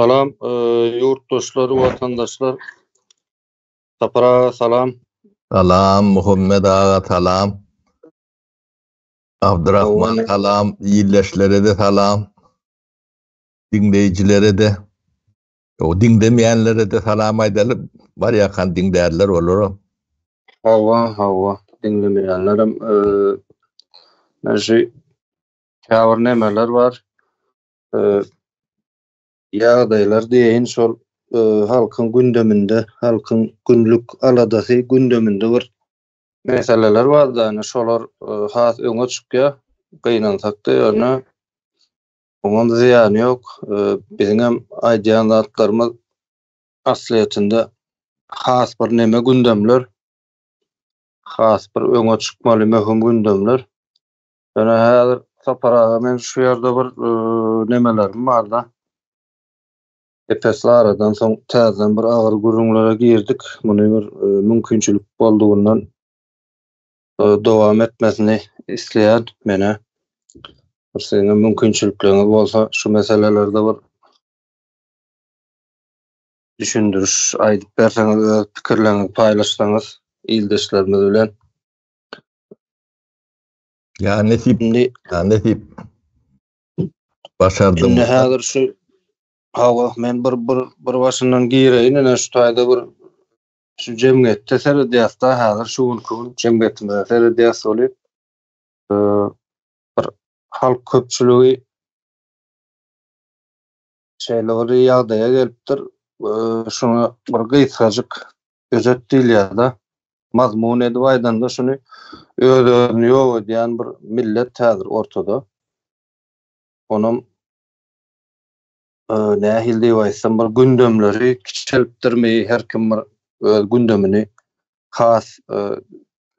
Salam, yurtdoşlar, vatandaşlar. Tapara salam. Salam Muhammed Ağa salam. Abdurrahman Oğlan, salam. İyileşlere de salam. Dinleyicilere de. O dinlemeyenlere de salam edelim. Var ya kan dinleyenler olur. hava. Dinlemeyenlerim. Näşe käwir nemeler var. Ýagdaýlar diýen şol halkyň gündeminde, halkyň günlük aladasy gündeminde bir meseleler var da, şolar has öňe çykýar. Gynansak-da ýöne oňa ziýany ýok. Biziň hem aýdýan zatlarymyz asliyetinde has bir neme gündemler, has bir öňe çykmaly möhüm gündemler. Ýöne häzir saparaga men şu ýerde bir nemelerim bar da. Epes aradan soň täzeden bir agyr gürüňlere girdik. Muny bir mümkinçilik boldugundan dowam etmesini isleýän mene. Bir seňe mümkinçilikleri bolsa şu meselelerde bir düşündürüş aýdyp berseňiz, öz pikirlerinizi paýlaşsaňyz ildeşlerimiz bilen. Ya nesip. Şimdi Başardım. Şimdi häzir şu men bir başyndan gireýin, ene şu taýda bir şu jemgyýetde seredýäsde häzir şu gün jemgyýetinde seredýäs bolyp bir halk köpçüligi şeýle bir ýagdaýa gelipdir. Şuna bir gysgaçyk özet diýilýär-de. Mazmun edip aýdanda şunu özüni ýok edýän bir millet häzir ortada. Onum nähil diýip aýtsam bir gündemleri kiçelipdirmeýi, her kim bir öz gündemini has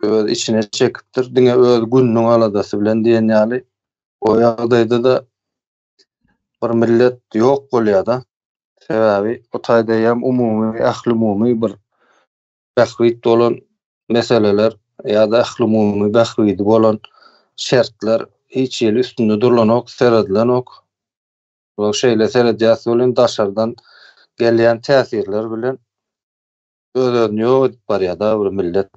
öz içine çekipdir. Diňe öz günüň aladasy bilen diýen ýaly o ýagdaýda da bir millet ýok bolýar-da. Sebäbi o taýda hem umumy, ähli-umumy bir bahwit bolan meseleler ýa-da ähli-umumy bahwidi bolan şertler hiç ýeli üstünde durulanok, seredilenok. Bu şeýle seredýäs bolan daşardan gelýän täsirler bilen özüni ýok edip barýar-da bir millet.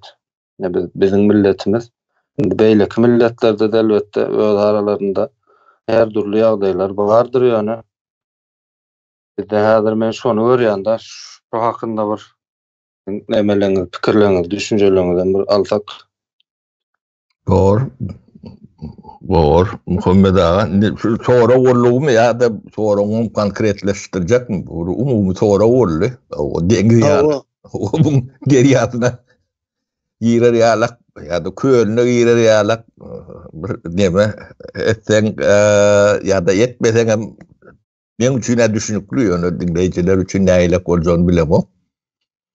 Biziň milletimiz. Beýleki milletlerde de elbetde öz aralarında her türlü ýagdaýlar bardyr ýöne. Bizde häzir men şonu görýän-de şu hakynda bir nemeleňiz, pikirleňiz, düşünjeleňizden bir alsak. Doğru. Muhammed Ağa. Sonra olluğum ya da sonra onu konkretleştirecek mi? Umumi sonra ollu. O dengi ya. Onun geriyatına girer yalak ya da köyüne girer yalak neme etsen ya da yetmesen hem benim için düşünüklü yönü dinleyiciler için neyle olacağını bilemem.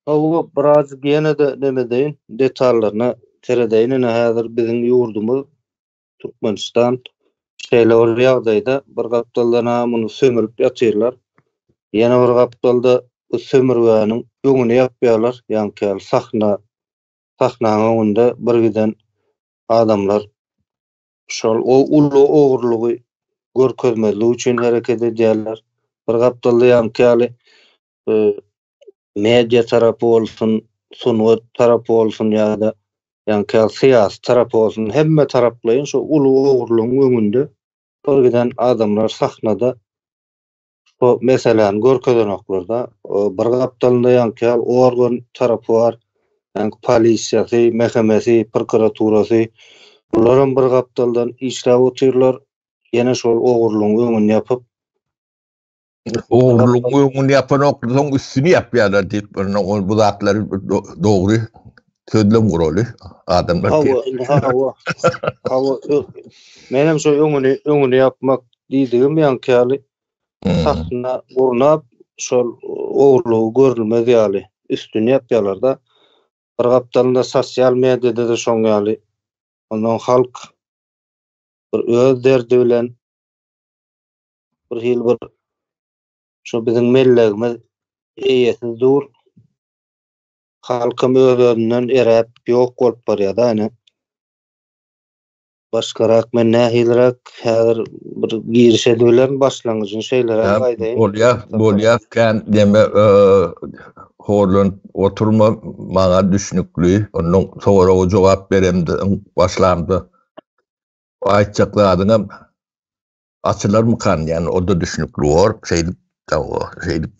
O biraz gene de nemedeyin detallarına teredeyin. Häzir biziň ýurdumyz Türkmenistan şeýle bir ýagdaýda bir gapdalda namuny sömürüp ýatyrlar. Ýene bir gapdalda bu sömürgäniň öňüne ýapýarlar. Ýani sahnanyň öňünde bir giden adamlar şol o ulu ogurlugy görkezmezlik üçin hereket edýärler. Bir gapdalda ýani media tarapy bolsun, sungat tarapy bolsun ýa-da ýani syýasy tarapy bolsun, hemme taraplaýyn şu ulu ogurlugyň öňünde bir giden adamlar sahnada o meseleni görkezenoklarda bir gapdalynda ýani organ tarapy bar, ýani polisiýasy, mehkemesi, prokuraturasy bularym bir gapdaldan işläp otyrlar. Ýene şol ogurlugyň öňüni ýapyp Ogurlugyň yapan okluň üstüni yapýarlar diýip bu zatlar dogry sözlem guraly adamlar. Menem şu öňüni yapmak diýdigim ýani sahna gurnap şol ogurlugy görülmez ýaly üstüni yapýarlar da. Bir gapdalynda sosial mediada da şoň ýaly. Ondan halk bir öz derdi bilen bir hil bir şu biziň milletimiz eýesiz dur. Halkym özünden eräp ýok bolup barýar-da. başkarak men nähilrak häzir bir girişe dölen başlangıcın şeylere gaýdaýyn. Bolýar kan deme horlan oturma maňa düşnükli onuň soragy jogap beremdi başlamdy. Aýtjakladyňam açylarmykan ýani orada düşnükli bor şeydi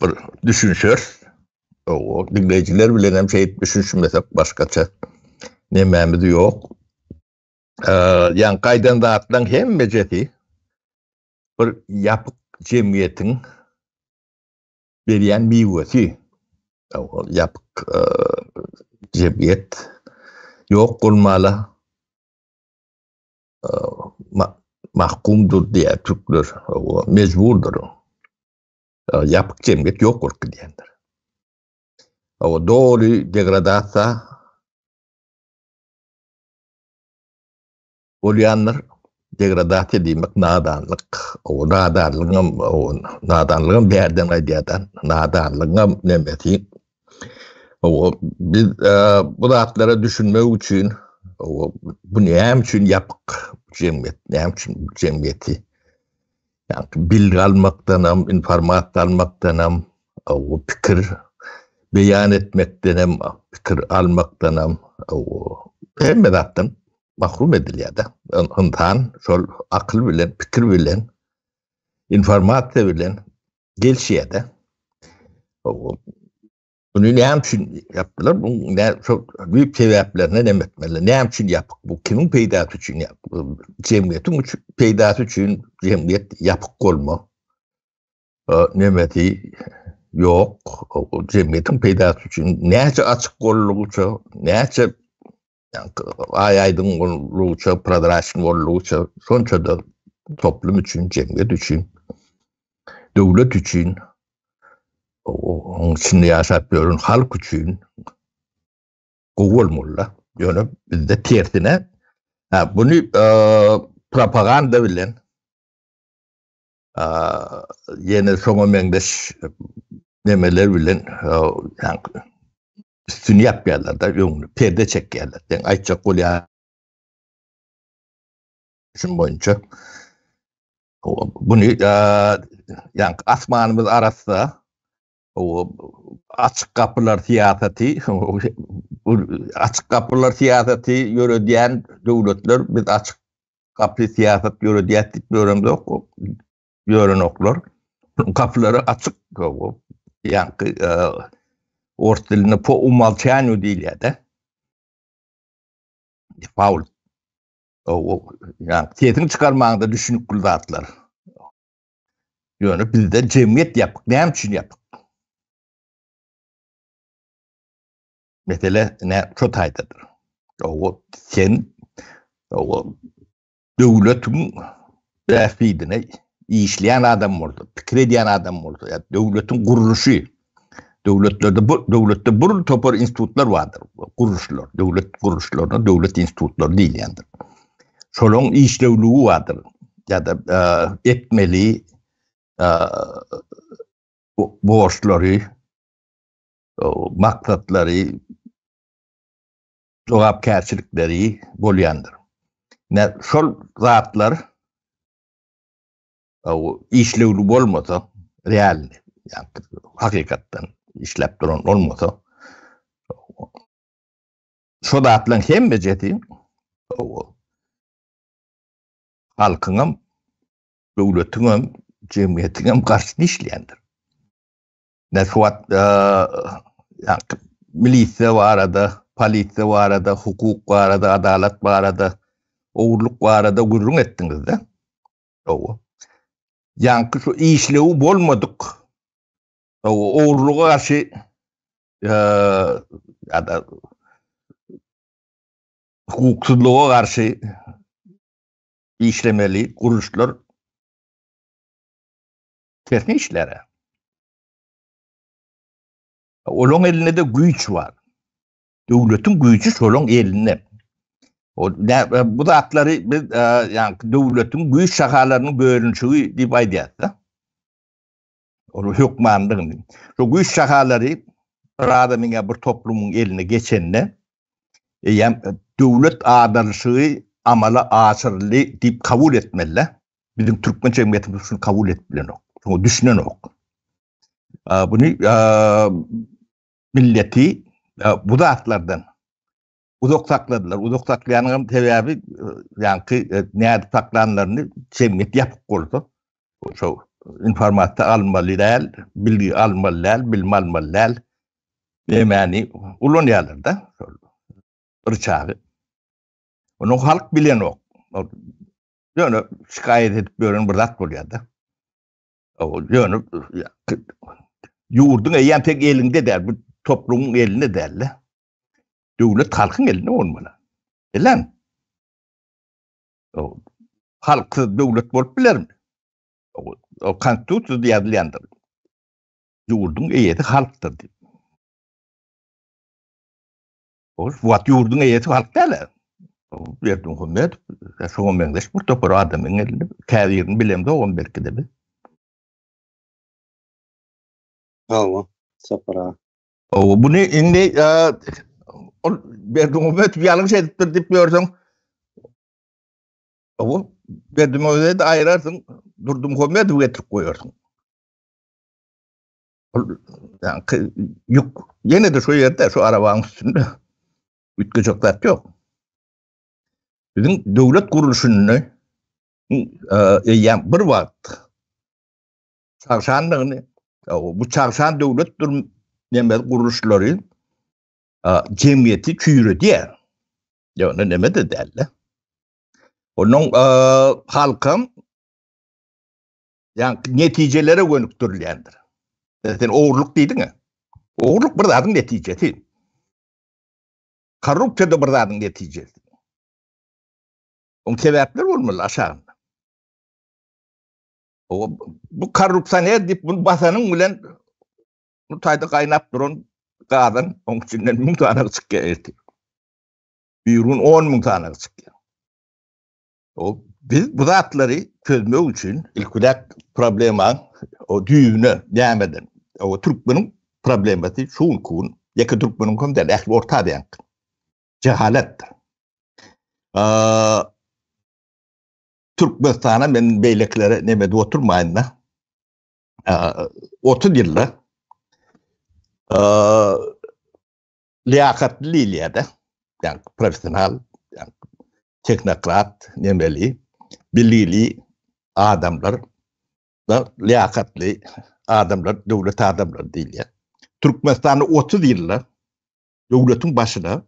bir düşünşür. O dinleyijiler bilen hem şey düşünmesek başgaça nemämiz ýok. Ýani gaýdan zatlaryň hemme jeti bir ýapyk jemgyýetiň berýän miwesi. O ýapyk jemgyýet ýok bolmaly. Mahkumdur diye Türkler mecburdur. Yapık cemiyet yok korku diyenler. O doğru degradasa olyanlar degradasiya demek nadanlık. O nadanlığın bir yerden aydiyadan nadanlığın nemeti. O biz bu zatlara düşünmek için bu näme üçin yapık cemiyet, näme üçin cemiyeti? Yani bilgi almaktanam, informasiýa almaktanam, o pikir beýan etmekdenam, pikir almaktanam, o hemme zatdan mahrum edilýär. Ondan şol akıl bilen, pikir bilen, informasiýa bilen gelşýär. O bunu näme üçin yapdylar? Bu çok büyük sebäplerine demetmeli. Näme üçin yapyk? Bu kimin peýdasy üçin yapyk? Jemgyýetiň peýdasy üçin jemgyýet yapyk bolma. Nemeti ýok. Jemgyýetiň peýdasy üçin näçe açyk bollugy üçin, näçe aýaýdyň bollugy üçin, prozraçny bollugy üçin, şonça da toplum üçin, jemgyýet üçin, döwlet üçin onun içinde yaşap görün halk üçün gowulmulla ýöne bizde tersine bunu propaganda bilen yeni soňa meňdeş nemeler bilen üstünü yapýarlar da ýöňünü perde çekýärler. Aýtjak bolýar. Şun boýunça bunu ýani asmanymyz arasynda o açık kapılar siyaseti, açık kapılar siyaseti yürüyen devletler biz açık kapı siyaset yürüdiyettik görümde yürün oklar. Kapıları açık yani ortalığını po umalçanı değil ya da faul. Yani siyasını çıkarmağında düşünüp kuldatlar. Yani biz de cemiyet yapık. Ne için yapık? Mesela ne çok haydadır. O sen o devletin rehberliğine işleyen adam oldu, fikir eden adam oldu. Yani devletin kuruluşu, devlette burun topar institutlar vardır, kuruluşlar, devlet kuruluşlarına devlet institutları değil yani. Şolun işlevliği vardır ya da etmeli borçları, maksatları, jogapkärçilikleri bolýandyr. Şol zatlar işlewli bolmasa, real, yani hakykatdan işläp duran olmasa, şo zatlaryň hemme jeti halkyňam, döwletiňam, jemgyýetiňam garşy işleýändir. Näsuat yani milisiya var arada, polisiya var arada, hukuk var arada, adalet var arada, oğurluk var arada gurrun ettiniz de. Yani şu işlevi bolmadık. Oğurluğa karşı ya da hukuksuzluğa karşı işlemeli kuruluşlar tersine işlere. Onun elinde de güç var. Devletin gücü şolun elinde. Bu da atları yani devletin güç şakalarının bölünüşü deyip aydiyatsa. Onu hükmandığını. Şu güç şakaları bir adamın bir toplumun eline geçenine yani devlet adalışı amala asırlı deyip kabul etmeli. Bizim Türkmen cemiyetimiz şunu kabul etmeli. Şunu düşünen ok. Bunu milleti bu dağıtlardan uzak sakladılar. Uzak saklayanın tevabi yani neydi saklananlarını cemiyet yapıp kurdu. Şu informatı almalılar, bilgi almalılar, bilme almalılar. Yani ulun yerlerde ırçağı. Onu halk bilen ok. Yani şikayet edip böyle bir zat buluyordu. Yani yurdun eğen tek elinde der, bu toplumun elinde derler. Devlet halkın elinde olmalı. Lan. Halk devlet bolup biler mi? O konstitusiya diýilýändir. Yurdun eýeti halktır diýip. O wat yurdun eýeti halk däl. Berdim hökümet, şoňa meňdeş bir topar adamyň elinde käbirini bilemde on berkide bi. Hawa, sapara. Bunu indi berdim hökümet ýalňyş edipdir diýip görseň. Berdim hökümet aýrarsyn, durdum hökümet getirip goýarsyn. Yani yok. Yine de şu yerde, şu arabanın üstünde ütkücükler yok. Bizim devlet kuruluşunu yani bir vakit çarşanlığını bu çarşan devlet kuruluşları cemiyeti çüyürü diye. Yani neme de derler. Onun halkım yani neticelere gönüktürülendir. Zaten oğurluk deydin mi? Oğurluk bir zadın neticesi. Korrupsiya da bir zadın neticesi. Onun sebepleri olmalı aşağında. Bu korrupsiya ne deyip bunu basanın bilen bu tayda kaynap duran kadın onun içinden 1000 tane çıkıyor erti. Birun 10.000 tane çıkıyor. Biz bu zatları çözmek için ilk problema o düğünü demeden o Türkmenin problemati şuun kun yakı Türkmenin kom der ehli orta diyen cehalettir. Türkmenistan'a men beyleklere nemede oturmayın da 30 yılda liyakatlı iliyede yani profesyonel yani teknokrat nemeli bilgili adamlar da liyakatlı adamlar, devlet adamlar değil ya. Türkmenistan'da 30 yılda devletin başına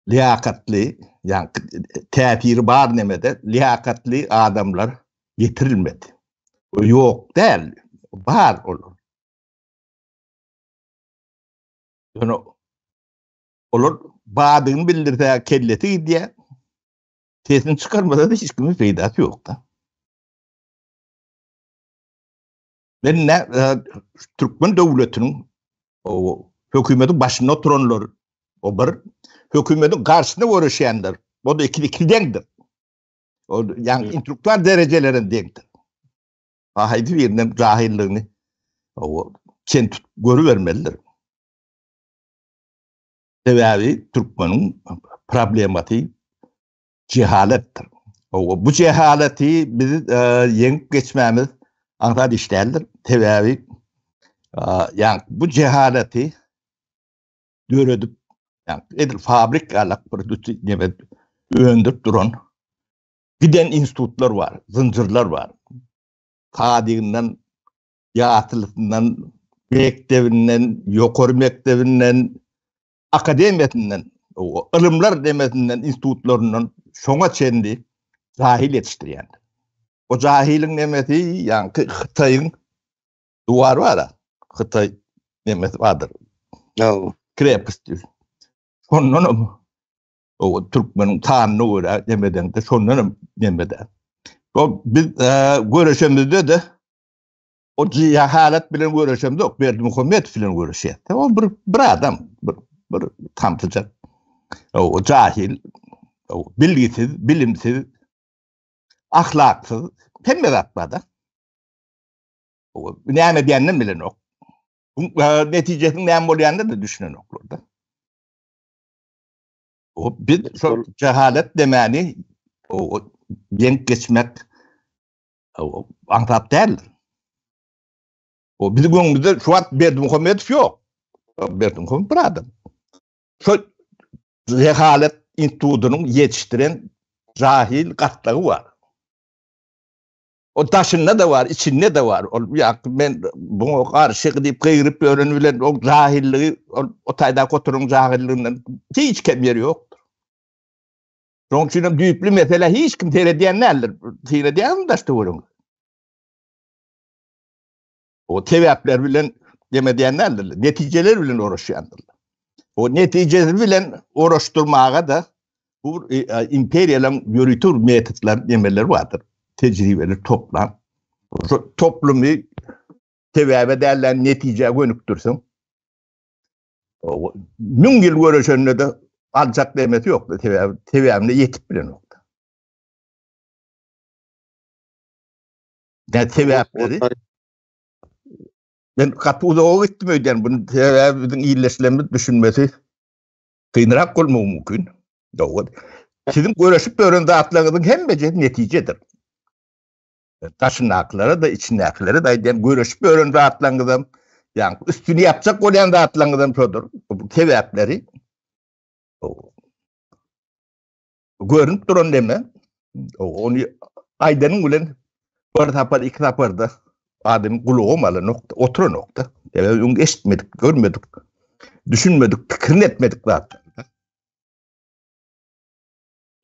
liyakatlı yani tefiri var nemede liyakatlı adamlar getirilmedi. O yok değil. Var olur. Yani olur bağdığını bildirse kelleti diye sesini çıkarmada da hiç kimin faydası yok da. Ben ne Türkmen devletinin o hükümetin başında oturanlar o bir hükümetin karşısında uğraşanlar. O da ikilidendir. O yani instruktör derecelerindendir. Haydi birinin cahilliğini o kent görüvermelidir. Sebebi Türkmenin problematiği cehalettir. Bu cehaleti biz yenip geçmemiz anlat işlerdir. Sebebi yani bu cehaleti döredip yani edil fabrikalar prodüksi öndürüp duran giden institutlar var, zincirler var. Kadiğinden, yatılısından, mektebinden, yukarı mektebinden, akademiyetinden, ilimler demesinden, institutlarından şoňa çendi cahil yetiştirýän. O cahilin nemesi yani Xitay'ın duvar var da Xitay nemesi vardır. Krepis diyor. Ondan o Türkmenin tanrı uğra demeden de sondan demeden. O biz görüşemizde de o cehalet bilen görüşemizde yok. Berdim hükümet bilen görüşüyor. O bir adam bir tamtıcak. O cahil, o bilgisiz, bilimsiz, ahlaksız, pembe atmadı. O näme diýenden bilen ok. Neticesinde näme bolýandy da düşünen ok orada. O bir cehalet demeni o denk geçmek o antap değil. O bizim gönlümüzde şu an Berdimuhamedov yok. Berdimuhamedov bir adam. Şu cehalet intudunun yetiştiren cahil katları var. O taşında da var, içinde de var. Ben bunu karşı deyip kıyırıp öğrenilen o cahilliği, o tayda koturun cahilliğinden hiç kemeri yoktur. Onun için düğüplü mesele hiç kim teyrediyenlerdir. Teyrediyen de işte vurun. O tevapler bilen demediyenlerdir. Neticeler bilen uğraşıyandırlar. O neticeler bilen uğraştırmağa da bu imperialın yürütür metotlar demeler vardır. Tecrübeler toplam. Toplumu tevap derler neticeye gönüktürsün. Mün yıl görüşünde de alacak demeti yoktu. Tevabına yetip bile nokta. Ne tevapları? Ben kapıda o gittim öden. Bunun tevabının iyileşlerini düşünmesi kıyınarak olmamı mümkün. Doğru. Sizin görüşüp öğrendiği atlarınızın hem beceri neticedir. Taşınakları da içindekleri da görüşüp öğrendiği atlarınızın yani üstünü yapacak olan da atlarınızın çoğudur. Bu tevapları görünüp duran deme. Onu aydanın ulan bir tapar iki tapar da adamın kulu olmalı nokta, otur nokta. Onu eşitmedik, görmedik, düşünmedik, fikrini etmedik zaten.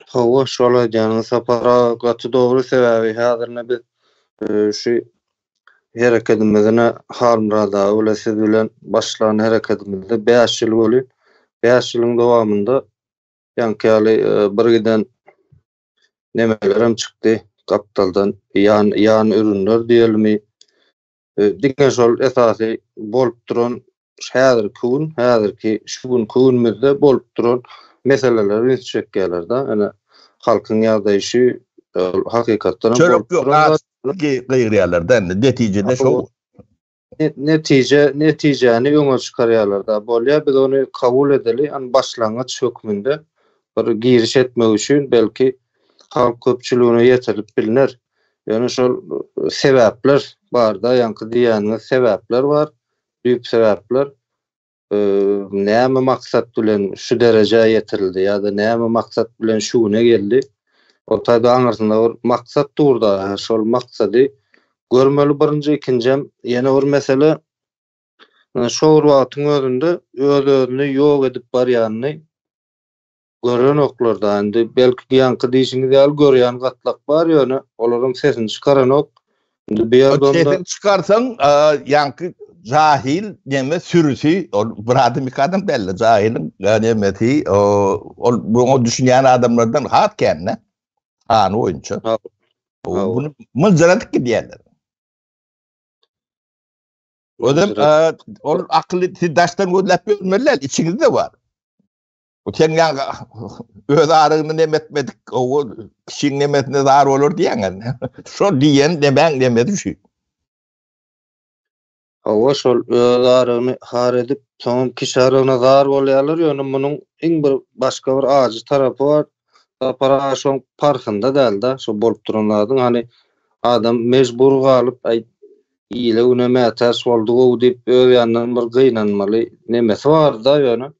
Hava şola canı sapara katı doğru sebebi hazırına bir şu hareketimizine harmrada ulaşı bilen başlayan hareketimizde 5 yıl oluyor. 5 yılın devamında yankıyalı bir giden nemelerim çıktı kapitaldan yan ürünler diyelim. Diken şol esası bolup duran hazır ki şu kunumuzda bolup duran meseleler çekkeler da yani halkın yardayışı hakikaten bolup duran gayriyalardan neticede şu neticeni öňe çykarýarlar da bolýar biz onu kabul edeli yani başlangaç hükmünde bir giriş etmek üçin belki halk köpçülüğüne yeterip bilinir. Yani şol sebäpler bar da ýanky diýäňiz sebäpler var. Büyük sebäpler näme maksat bilen şu derejeye yetirildi ya da näme maksat bilen şuňa geldi. O taýda aňyrsynda bir maksat durda. Şol maksady görmeli birinji, ikinjem ýene bir mesele şol wagtyň özünde öz-özüni ýok edip barýanyny gören oklarda indi belki ýanky diýişiňiz ýaly görýän gatlak bar ýöne olaryň sesini çykaran ok. Bir ýerden sesini çykarsaň ýanky jahil deme sürüsü bir adam ikadam belli jahilin ganemeti o bunu düşünýän adamlardan hat kenne an oyunçu. Bunu mızradık ki diyorlar. O da o akıllı daştan gözlep görmeler içinizde var. O sen öz ağrını nemetmedik o kişinin nemetine zar olur diyen. Şu diyen de ben demedim şu. O şol öz ağrını har edip son kişi ağrına zar bolýarlar ýöne bunun iň bir başga bir ajy tarapy var. Para şoň parkynda däl-de şu bolup duranlardyň hani adam mecbur galyp ýyle öneme ters boldy diýip öz ýandan bir gynanmaly nemesi bar da ýöne.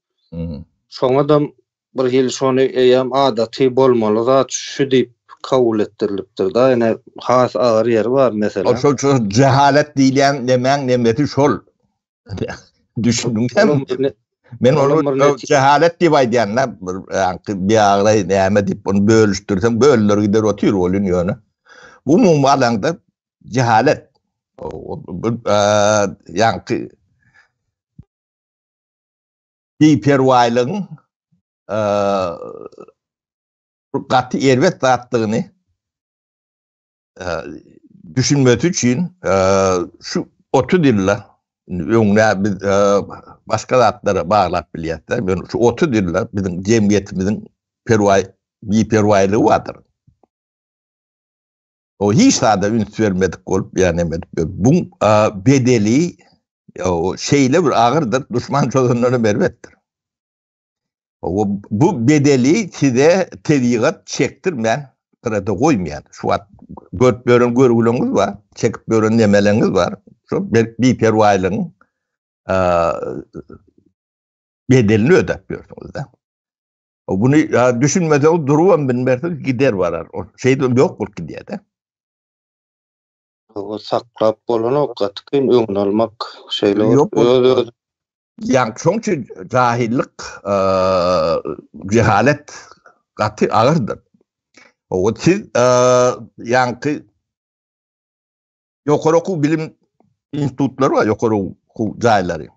Şoň adam bir hil şonu eýem adaty bolmaly zat şu diýip kabul etdirilipdir da ýene has agyr ýeri bar mesela. O şu cehalet diýilen nemen nemeti şol. Düşündüm. Men onu cehalet diýip aýdýanlar bir agray näme diýip onu bölüşdirsem bölüler gider otyr bolýan ýöne. Bu mummalanda cehalet ýanky hiperwaylygyň gaty erwet zatdygyny düşünmeti üçin şu otu dilla öňe biz başga zatlara baglap bilýärler. Ben şu otu dilla bizim jemgyýetimiziň hiperwaylygy bardyr. O hiç sada üns vermedik bolup ýa-ni bu bedeli o şeýle bir agyrdyr, düşman çözünleri berletdir. Bu bedeli size tevigat çektirmen, kırada koymayan. Şu an görüp görün görgülüğünüz var, çekip görün nemeleriniz var. Şu bir pervaylığın bedelini ödetiyorsunuz da. Bunu düşünmeden duruvam bilmezsiniz, gider varar. O şey de yok mu gidiyor da. O saklap bolan o katkın öňün almak şeyler yok. Yani çünkü cahillik, cehalet katı ağırdır. O siz yani yukarı okul bilim institutları var, yukarı okul cahilleri.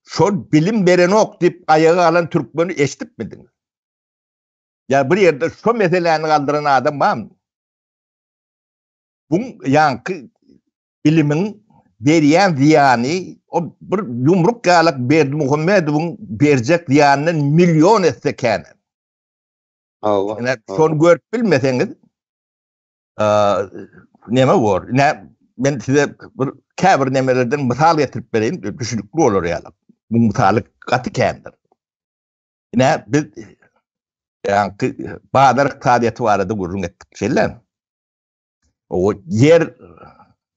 Şu bilim vereni ok deyip ayağı alan Türkmen'i eşitip miydiniz? Ya bir yerde şu meselelerini kaldıran adam var mı? Bu yani bilimin veriyen ziyani, o bir yumruk galak Berdi Muhammedov'un verecek ziyanının milyon etse kâne. Yani son görüp bilmeseniz neme var? Ben size bir kabir nemelerden misal getirip vereyim, düşünüklü olur yani. Bu misali katı kânedir. Yani biz yani Bağdarık taadiyeti vardı gurrun ettik şeyler. O yer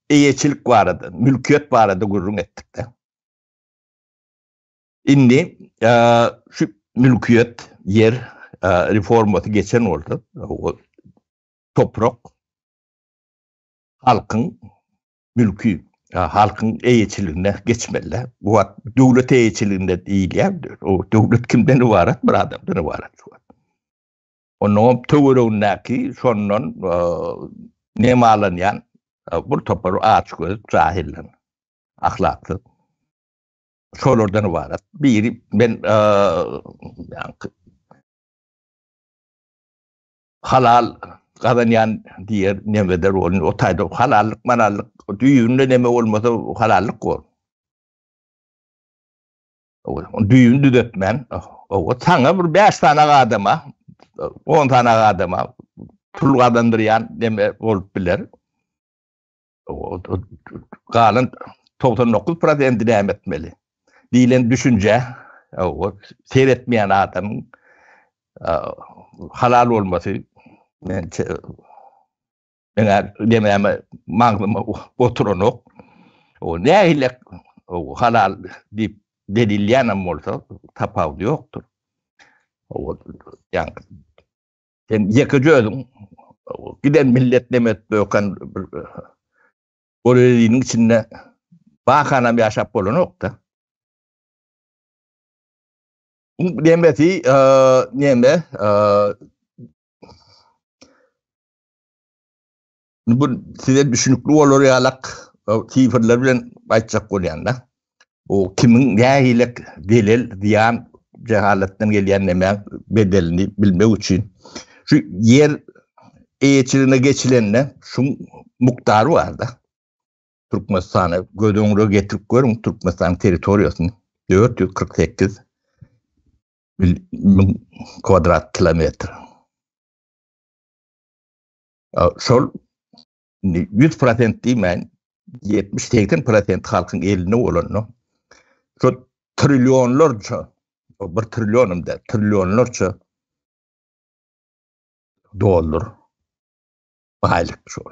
eyeçilik vardı, mülkiyet vardı gurrun ettik de. Şimdi şu mülkiyet, yer reforması geçen oldu. O toprak halkın mülkü, halkın eyeçiliğine geçmeli. Bu devlet eyeçiliğinde değil ya. O devlet kimden ibaret? Bir adamdan ibaret. Onun tövüründeki sonunun nemalanyan bu toparı açık göz, cahillen, ahlaklı. Şolordan ibaret. Biri ben yani, halal kazanyan diğer nemeder olun. O tayda halallık, manallık, düğünde neme olmasa halallık olur. Düğün düzetmen, o sana bir 5 tane adama, 10 tane adama tul kazandıryan neme olup biler. Kalan 99% devam etmeli. Dilen düşünce, seyretmeyen adamın halal olması, ben demeyeme mağlıma oturanok, o ne ile halal deyip delilleyen olsa tapağı yoktur. Yani sen yakıcı özün, giden millet demet böyken orayının içinde bakana bir aşap olan nokta. Demeti neme bu size düşünüklü olur yalak siferler bilen açacak oluyanda o kimin yahilik delil diyan cehaletten gelen neme bedelini bilmek için şu yer eğitimine geçilenle şu muktarı vardı. Türkmenistan'a gödüğünü getirip görün Türkmenistan teritoriyasını 448 kvadrat kilometre. Şol 100% demeyin 70-80% halkın eline olanı. Şu trilyonlarca, bir trilyonumda trilyonlarca dolar baylık şu.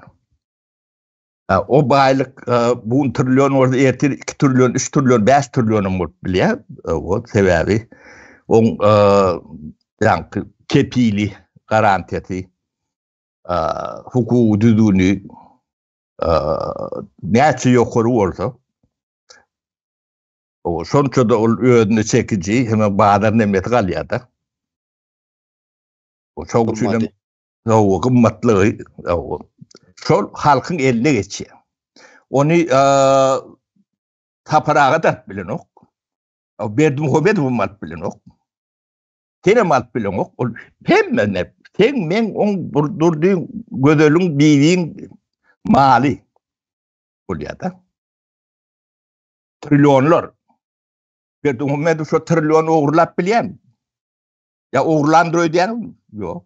O baylık bu trilyon orada ertir 2 trilyon, 3 trilyon, 5 trilyonum var bile. O sebebi on yani kepili garantiyeti hukuku düzgünü neyse yukarı olsa o sonuçta da ödünü çekici hemen bağlar nemeti kalıyor da o çok çünkü o kımmatlı sol halkın eline geçiyor onu taparağa da bilen ok o Berdi Muhammedov mat bilen ok tene mat bilen ok hem ne sen men on durduğun gödölün biwin mali oluyor da trilyonlar Berdi Muhammedov şu trilyon uğurlap bilen ya uğurlandırıyor diyen yok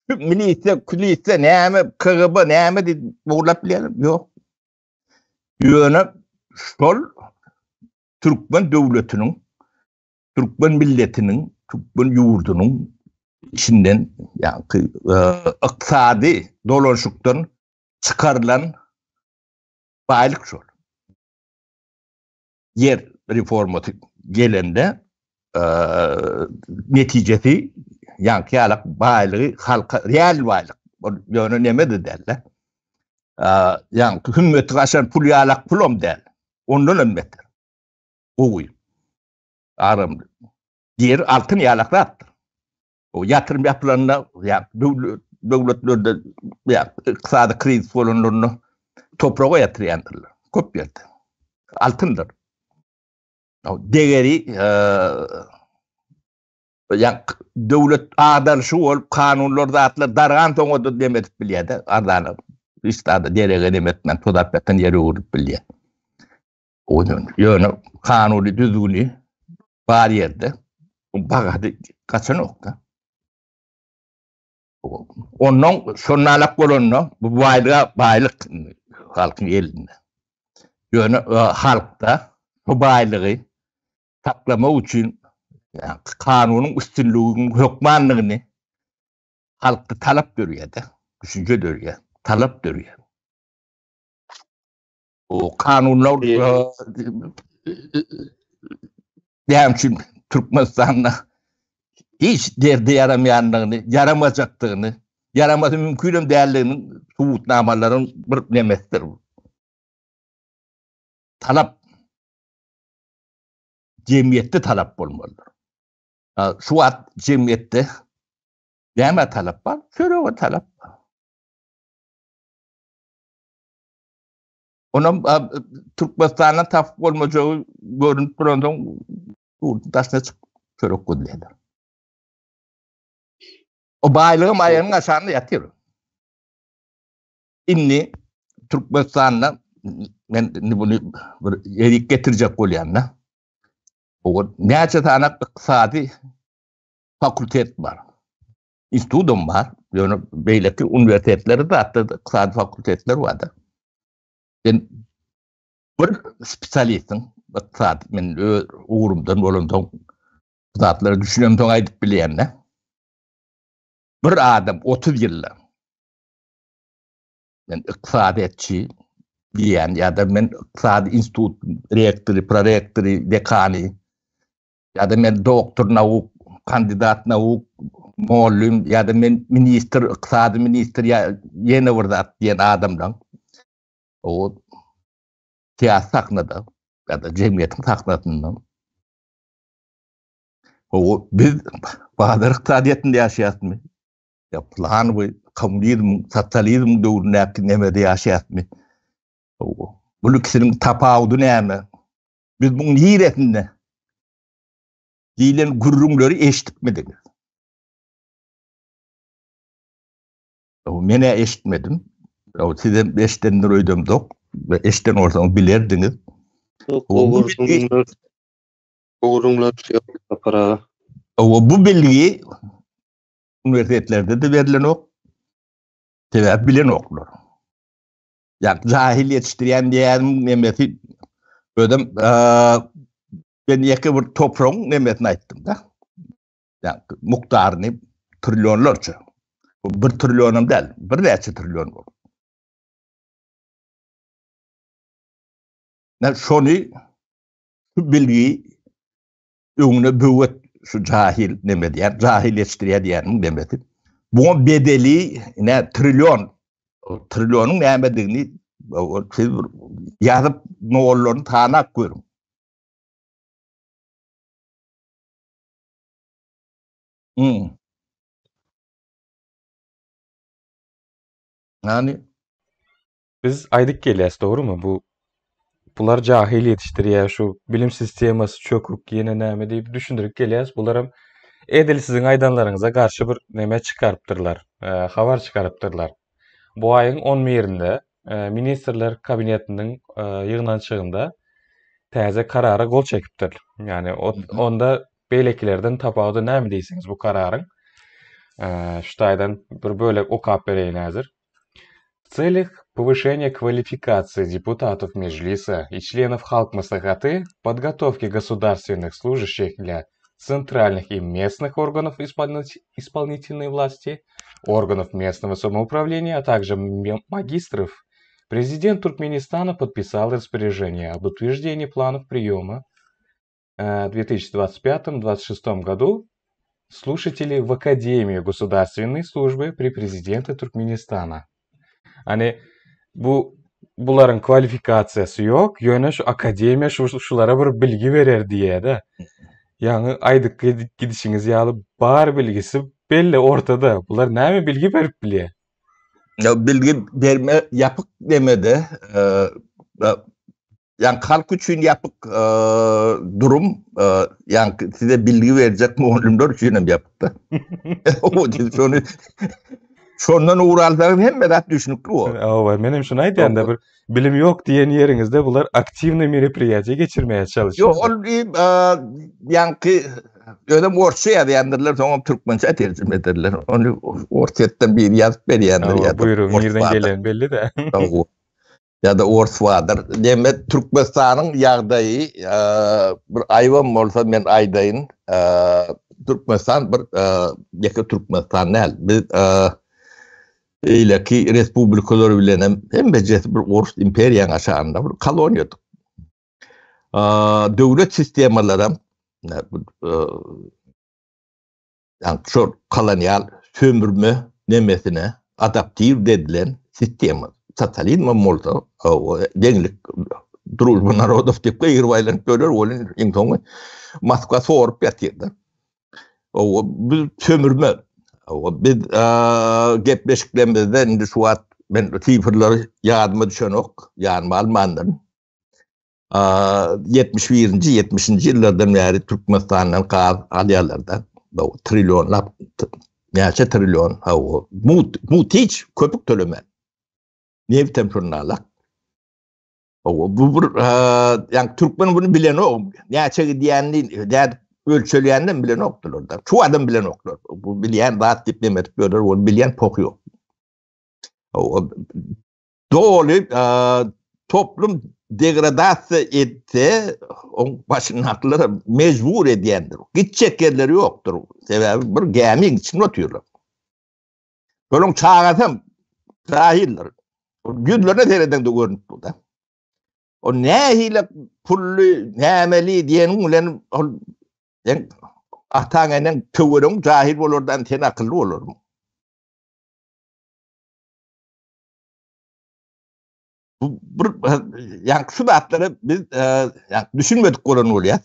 milise kulise neyme KGB neyme de uğurlap bilen yok yöne sol Türkmen devletinin Türkmen milletinin, Türkmen yurdunun içinden yani iqtisadi dolaşıktan çıkarılan baylık şol. Yer reformu gelende neticesi yankı alak baylığı halka real baylık. Yani nemedi derler. Yani hümmet aşan pul yalak pulom der. Ondan ümmettir. Oğuy. Aramdı. Diğer altın yalakla attır. O yatırım yapılanına yani devletlerde yani iqtisadi kriz fonlarını toprağa yatırıyandırlar. Köp yerde. Altındır. Değeri yani devlet adalışı olup kanunlarda atlar dargan toňa demetip bilýär. Ardana istada derege demetmen todapyatan yere urup bilýär. Onun ýöne kanuny düzgünü bar ýerde bagady kaçanokda. Onun şonalak bolanna bu baylyk halkyň elinde. Ýöne halkda bu baylygy taklama üçin yani kanunun üstünlüğünün hükmanlığını halkta talep görüyor da. Düşünce görüyor. Talep görüyor. O kanunlar diyemçin Türkmenistan'la hiç derde yaramayanlığını, yaramayacaktığını, yaraması mümkün değerlerinin subutnamaların bir nemestir. Talep cemiyette talep olmalıdır. Şu an cemiyette neme talep var? Şöyle talep var. Onun Türkmenistan'a tafik olmayacağı görünüp durandan taşına çörek koydular. O baylığım ayağının aşağında yatıyor. İnni Türkmenistan'la ben bunu yerik getirecek olayanla o neyse tane iqtisadi fakültet var. İnstitüdüm var. Yani beyleki üniversiteleri de hatta iqtisadi fakültetler vardı. Ben bir spesyalistim. İqtisadi, men uğrumdan olandan zatları düşünüyorum aydıp bileyenle. Bir adam 30 yılla ben iqtisadiyatçı diyen ya da men iqtisadi institut rektörü, prorektörü, dekani ya da men doktor nauk, kandidat nauk, muallim ya da men minister, iqtisadi minister ya yeni vurdat diyen adamdan o siyasi saknada ya da cemiyetin saknatından o biz bazı iqtisadiyatında yaşayasın yapılan bu komünizm, sosyalizm dövrüne nemede yaşayasın bu kişinin tapağıdı neyme biz bunun hiretinde diyen gurrumları eşitmediniz. Mene eşitmedim. Size eştenler öydüm dok. Ve eşten ortamı bilerdiniz. Gurrumlar yapara. Bu bilgiyi üniversitelerde de verilen ok. Tabi bilen oklar. Yani cahil yetiştiren diyelim nemeti ödüm ben yeke bir toprağın nemetini ayttım da. Yani muktarını trilyonlarca. Bir trilyonum değil. Bir neçe trilyon var. Yani şunu şu bilgiyi önüne büyüt şu cahil nemeti. Yani cahil yetiştiren diyelim nemeti. Bunun bedeli ne trilyon. O trilyonun nemediğini yazıp ne olduğunu tanak koyuyorum. Yani biz aydık gelýäs, doğru mu? Bular cahil yetiştirýär, şu bilim sistemasy çöküp ýene näme diýip düşündirip gelýäs. Bular edil sizin aydanlaryňyza garşy bir näme çykarypdyrlar, habar çykarypdyrlar. Bu aýyň 11-inde ministrler kabinetiniň ýygnançygynda täze karara gol çekipdir. Yani onda beýlekilerden tapawdy näme diýsiňiz bu kararyň? Şu taýdan bir bölek okap bereýin häzir. В целях повышения квалификации депутатов Меджлиса и членов Халк Маслихаты, подготовки государственных служащих для центральных и местных органов исполнительной власти, органов местного самоуправления, а также магистров, президент Туркменистана подписал распоряжение об утверждении планов приема в 2025-2026 году слушателей в Академию государственной службы при президенте Туркменistana. Hani buların kvalifikasyası yok. Yöne şu akademiya şulara bir bilgi verer diye de. Yani aydık gidişiniz yağlı bar bilgisi belli ortada. Bunlar näme bilgi verip bile? Ya bilgi verme yapık demede yani halk için yapık durum yani size bilgi verecek muhallimler için yapık. O şunu şondan uğraldan hem merak düşünüklü o. Ava benim şuna aydan da bir bilim yok diyen yerinizde bunlar aktivne meripiyatı geçirmeye çalışıyor. Yo yani öyle orçaya diyenlerler sonra Türkmençe tercüme ederler. Onu orçetten bir yazıp veriyenler ya da buyurun nereden gelen belli de. Ya da ors vardır. Demek Türkmenistan'ın yağdayı bir ayvan olsa men aydayın Türkmenistan bir yakı Türkmenistan ne? Biz ilaki respublikalar bilen hem becesi bir ors imperiyan aşağında bir kolonyadık. Devlet sistemaları yani şu kolonyal sömürme nemesine adaptif dedilen sistema. Sosyalizm molta o denglik Družba narodov tipka irvaylanıp görür olun intongu Moskva sorup yatırdı. O biz sömürme o biz gepleşiklerimizde indi şu at ben tifirleri yardıma düşen ok yardıma Almanların 70. yıllardan beri Türkmenistan'dan alyalardan trilyonlar neçe trilyon o mutiç köpük töleme ne bitem şunlarla bu yani Türkmen bunu bilen o neçe diyenli der ölçüleyenden bilen oktur orada şu adam bilen oktur bu bilen rahat diplomat böyle o bilen pok yok o doğru toplum degradasyon etti o başının hatları mecbur ediyendir gidecek yerleri yoktur sebebi bir gaming için oturuyorlar böyle çağırsam sahiller günlerine tereden de görünüp burada o nehiyle pullu nemeli diyenin ulan yani ahtanenen tüvürün cahil olurdan ten akıllı olur mu? Yani şu datları biz yani düşünmedik olan oluyor.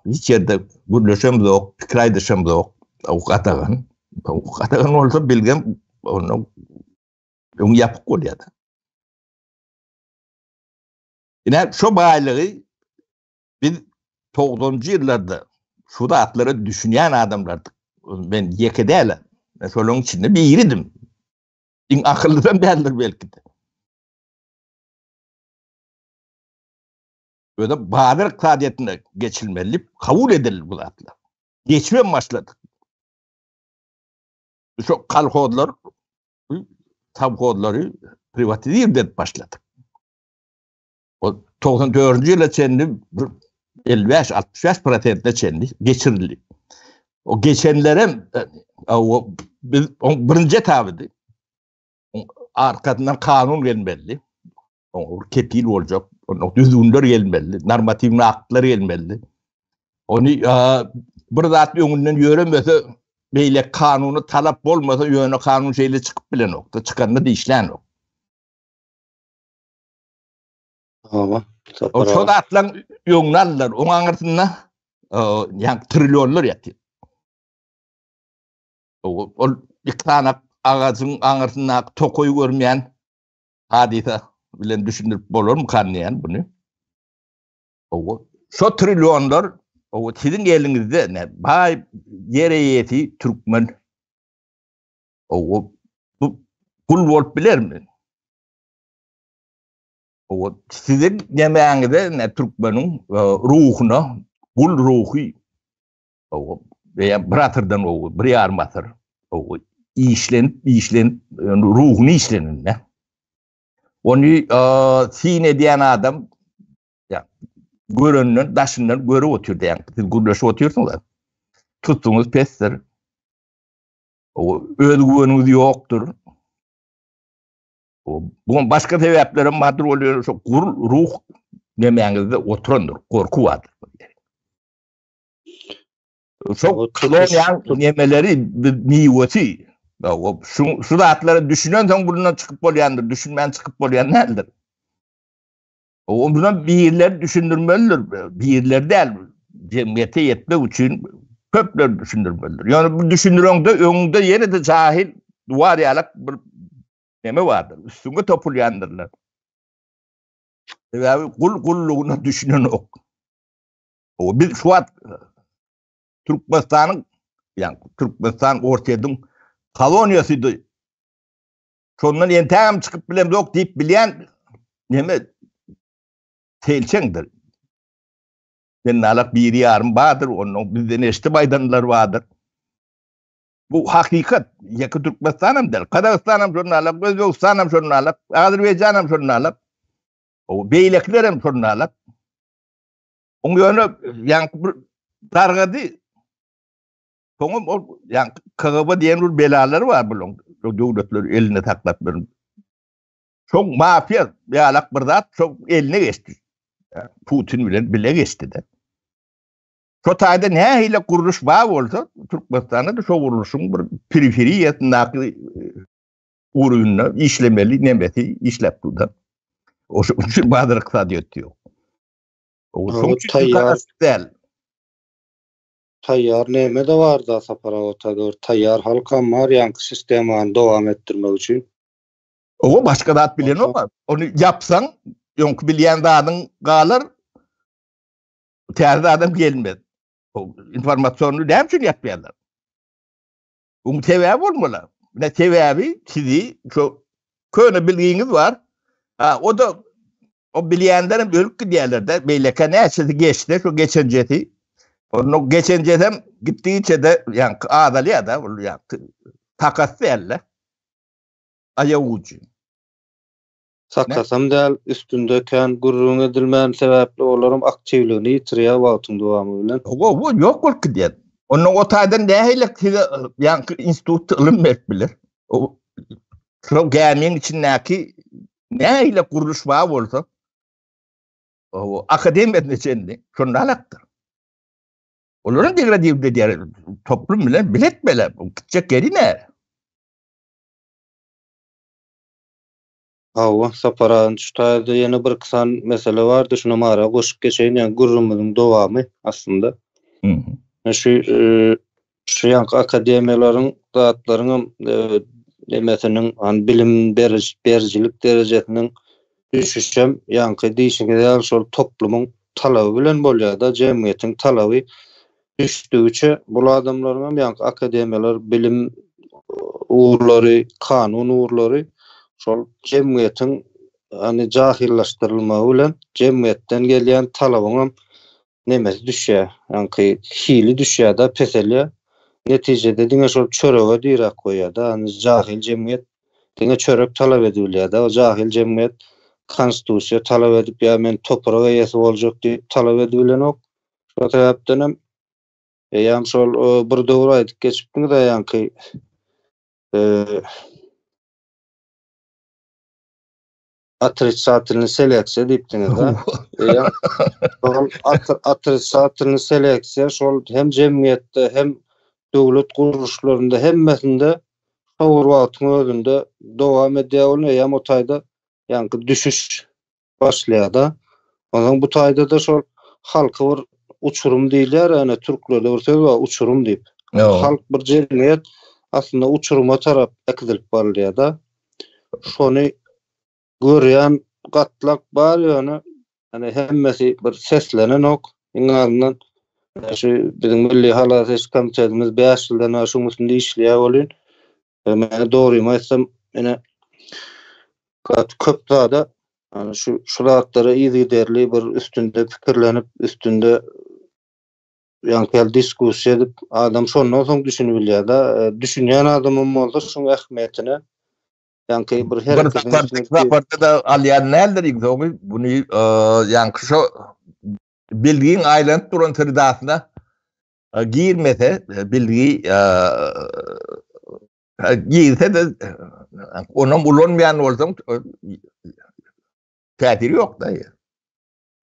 Hiç yerde gürleşemiz yok, fikraydışımız yok. O katagan olsa bilgem onu yapık oluyor. Yine şu baylığı biz 90. yıllarda şu datları düşünen adamlardık. Ben yekedeyle. Mesela onun içinde bir iridim. Akıllıdan bellidir belki de. Böyle Bahadır kadiyetine geçilmeli, kabul edilir bu zatlar. Geçmeye başladık. Şu kalkodlar, tabkodları privatize edip başladık. O 94. yıla çendi 55-65% çendi geçirildi. O geçenlere o birinci tabidi. Arkasından kanun gelmeli. O kepil olacak. O düzgünler gelmeli. Normatif aktlar gelmeli. Onu bir zat yönünden yürümese böyle kanunu talep olmasa yönü kanun şeyle çıkıp bile nokta. Çıkanını da işleyen yok. O şu da atlan yönlerler. Onun anırtında yani trilyonlar yatıyor. O iki tane ağacın anırtında tokoyu görmeyen hadise bilen düşünüp olur mu kanlayan bunu? O şu trilyonlar o sizin elinizde ne? Bay yere yeti Türkmen o bu kul volt bilir mi? O sizin yemeğinizde ne Türkmen'in ruhuna kul ruhu o veya bratırdan o bir armatır o işlen ruhunu işlenin ne? Onu sin ediyen adam ya göründen, daşından görüp oturdu yani. Siz gurlaşıp otursunlar. Tuttuğunuz pestir. O özgüveniniz yoktur. Bunun başka sebeplerin madde oluyor. Ruh demeyinizde oturandır. Korku vardır. Çok klonyan yemeleri miyveti. Şu rahatları düşünüyorsan bundan çıkıp bolyandır. Düşünmeyen çıkıp bolyan nedir? O bundan birler düşündürmelidir. Birler değil. Cemiyete yetmek için köpler düşündürmelidir. Yani bu düşündürende önünde yine de cahil duvar yalak bir neme vardır. Üstünde topuluyandırlar. Yani kulluğunu düşünen ok. O bir şu an Türkmenistan'ın yani Türkmenistan ortaydın kolonyasıydı. Şondan yentam çıkıp bilem yok deyip bilen neme telçengdir. Ben alak bir yarım vardır. Onun bizden eşte baydanlar vardır. Bu hakikat. Yakı Türkmenistan'ım der. Kazakistan'ım şunu alak, Özbekistan'ım şunu alak, Azerbaycan'ım şunu alak. O beyleklerim şunu alak. Onun yönü yani targadı. Sonra yani KGB diyen bir belaları var bunun. Devletler eline taklap verin. Çok mafya bir alak bir zat çok eline geçti. Putin bile geçti de. Şu tayda ne ile kuruluş bağ olsa Türkmenistan'da da şu kuruluşun bir periferiyetindeki ürünü işlemeli nemeti işlep tutan. O şu bazı iktisadi diyor. O sonuç değil. Tayyar neme de vardı sapara otadır. Tayyar halkan var yankı sistemini devam ettirmek için. O başka da bilen o var. Onu yapsan yok bilen dağın qalır terzi adam gelmez. O informasyonu ne için yapıyorlar? Bu sebebi olmalı. Ne sebebi sizi şu köyne bilginiz var. Ha, o da o bilenlerin bölük gidiyorlar beyleke ne sizi geçti şu geçenceti. Onu geçenceden gittiğince de yani adalı ya da yani takas derler. Ayağı ucu. Saklasam değil üstündeyken gururun edilmeyen sebeple olarak aktivliğini yitiriyor vaatın devamı bilen. O yok olku diye. Onun o taydan neyle yani institut ılım bilir. O programın içindeki neyle kuruluş bağ olsa o akademinin içinde şunu alaktır. Onların degradiv diğer toplum bile biletmeler. Gidecek yeri ne? Hava saparan şutayda yeni bir kısan mesele vardı. Şuna mara koşup geçeyim yani gururumuzun devamı aslında. Şu yankı akademiyaların dağıtlarının demesinin hani bilim bericilik derecesinin düşüşem yankı değişikliği şu toplumun talabı bilen bolýar da cemiyetin talabı düşdüğüçe bu adamların yankı akademiyalar bilim uğurları, kanun uğurları şol cemiyetin hani cahillaştırılmağı bilen cemiyetten gelen talabına nemesi düşýär. Yani hili düşýär da peselýär. Neticede diňe şol çörege diýerek goýýar da hani cahil cemiyet diňe çörek talap edilýär da o cahil cemiyet konstitusiýa talap edip ya men toprak eýesi boljak diýip talap edilen ok. Şo sebäpden hem ýa-ni şol bir döwür aýdyp geçipdiň da ýa-ni atrisatyny seleksiýa diýipdiňiz da. Atrisatyny seleksiýa şol hem jemgyýetde hem döwlet guruluşlarynda hemmesinde şowur wagtyň özünde dowam edýär ýa-ni o taýda ýa-ni düşüş başlaýar da. Onuň bu taýda da şol halky bir uçurum diýilýär, ýani türklerde bir söz bar, uçurum diýip. Halk bir jemgyýet aslında uçuruma tarap ekilip barýar da. Şonu görýän gatlak bar ýöne hani hemmesi bir seslenen ok. Iňardan şu bizim milli halat komitetimiz 5 ýyldan aşyň üstünde işleýär bolýan. Men dogrymy aýtsam ene köp da yani şu şuratlara ýygyderli bir üstünde pikirlenip üstünde ýa-ni diskussiýa edip adam şondan soň düşünüp bilýär da düşünýän adamym bolsa şoň ähmiýetine ýa-ni bir raporda da alýan nädir ýa-ni bunu ýa-ni şu bilgiin aylanıp duran tırdaatına girmese, bilgi girse de onun bulunmayan olsam tediri yok da.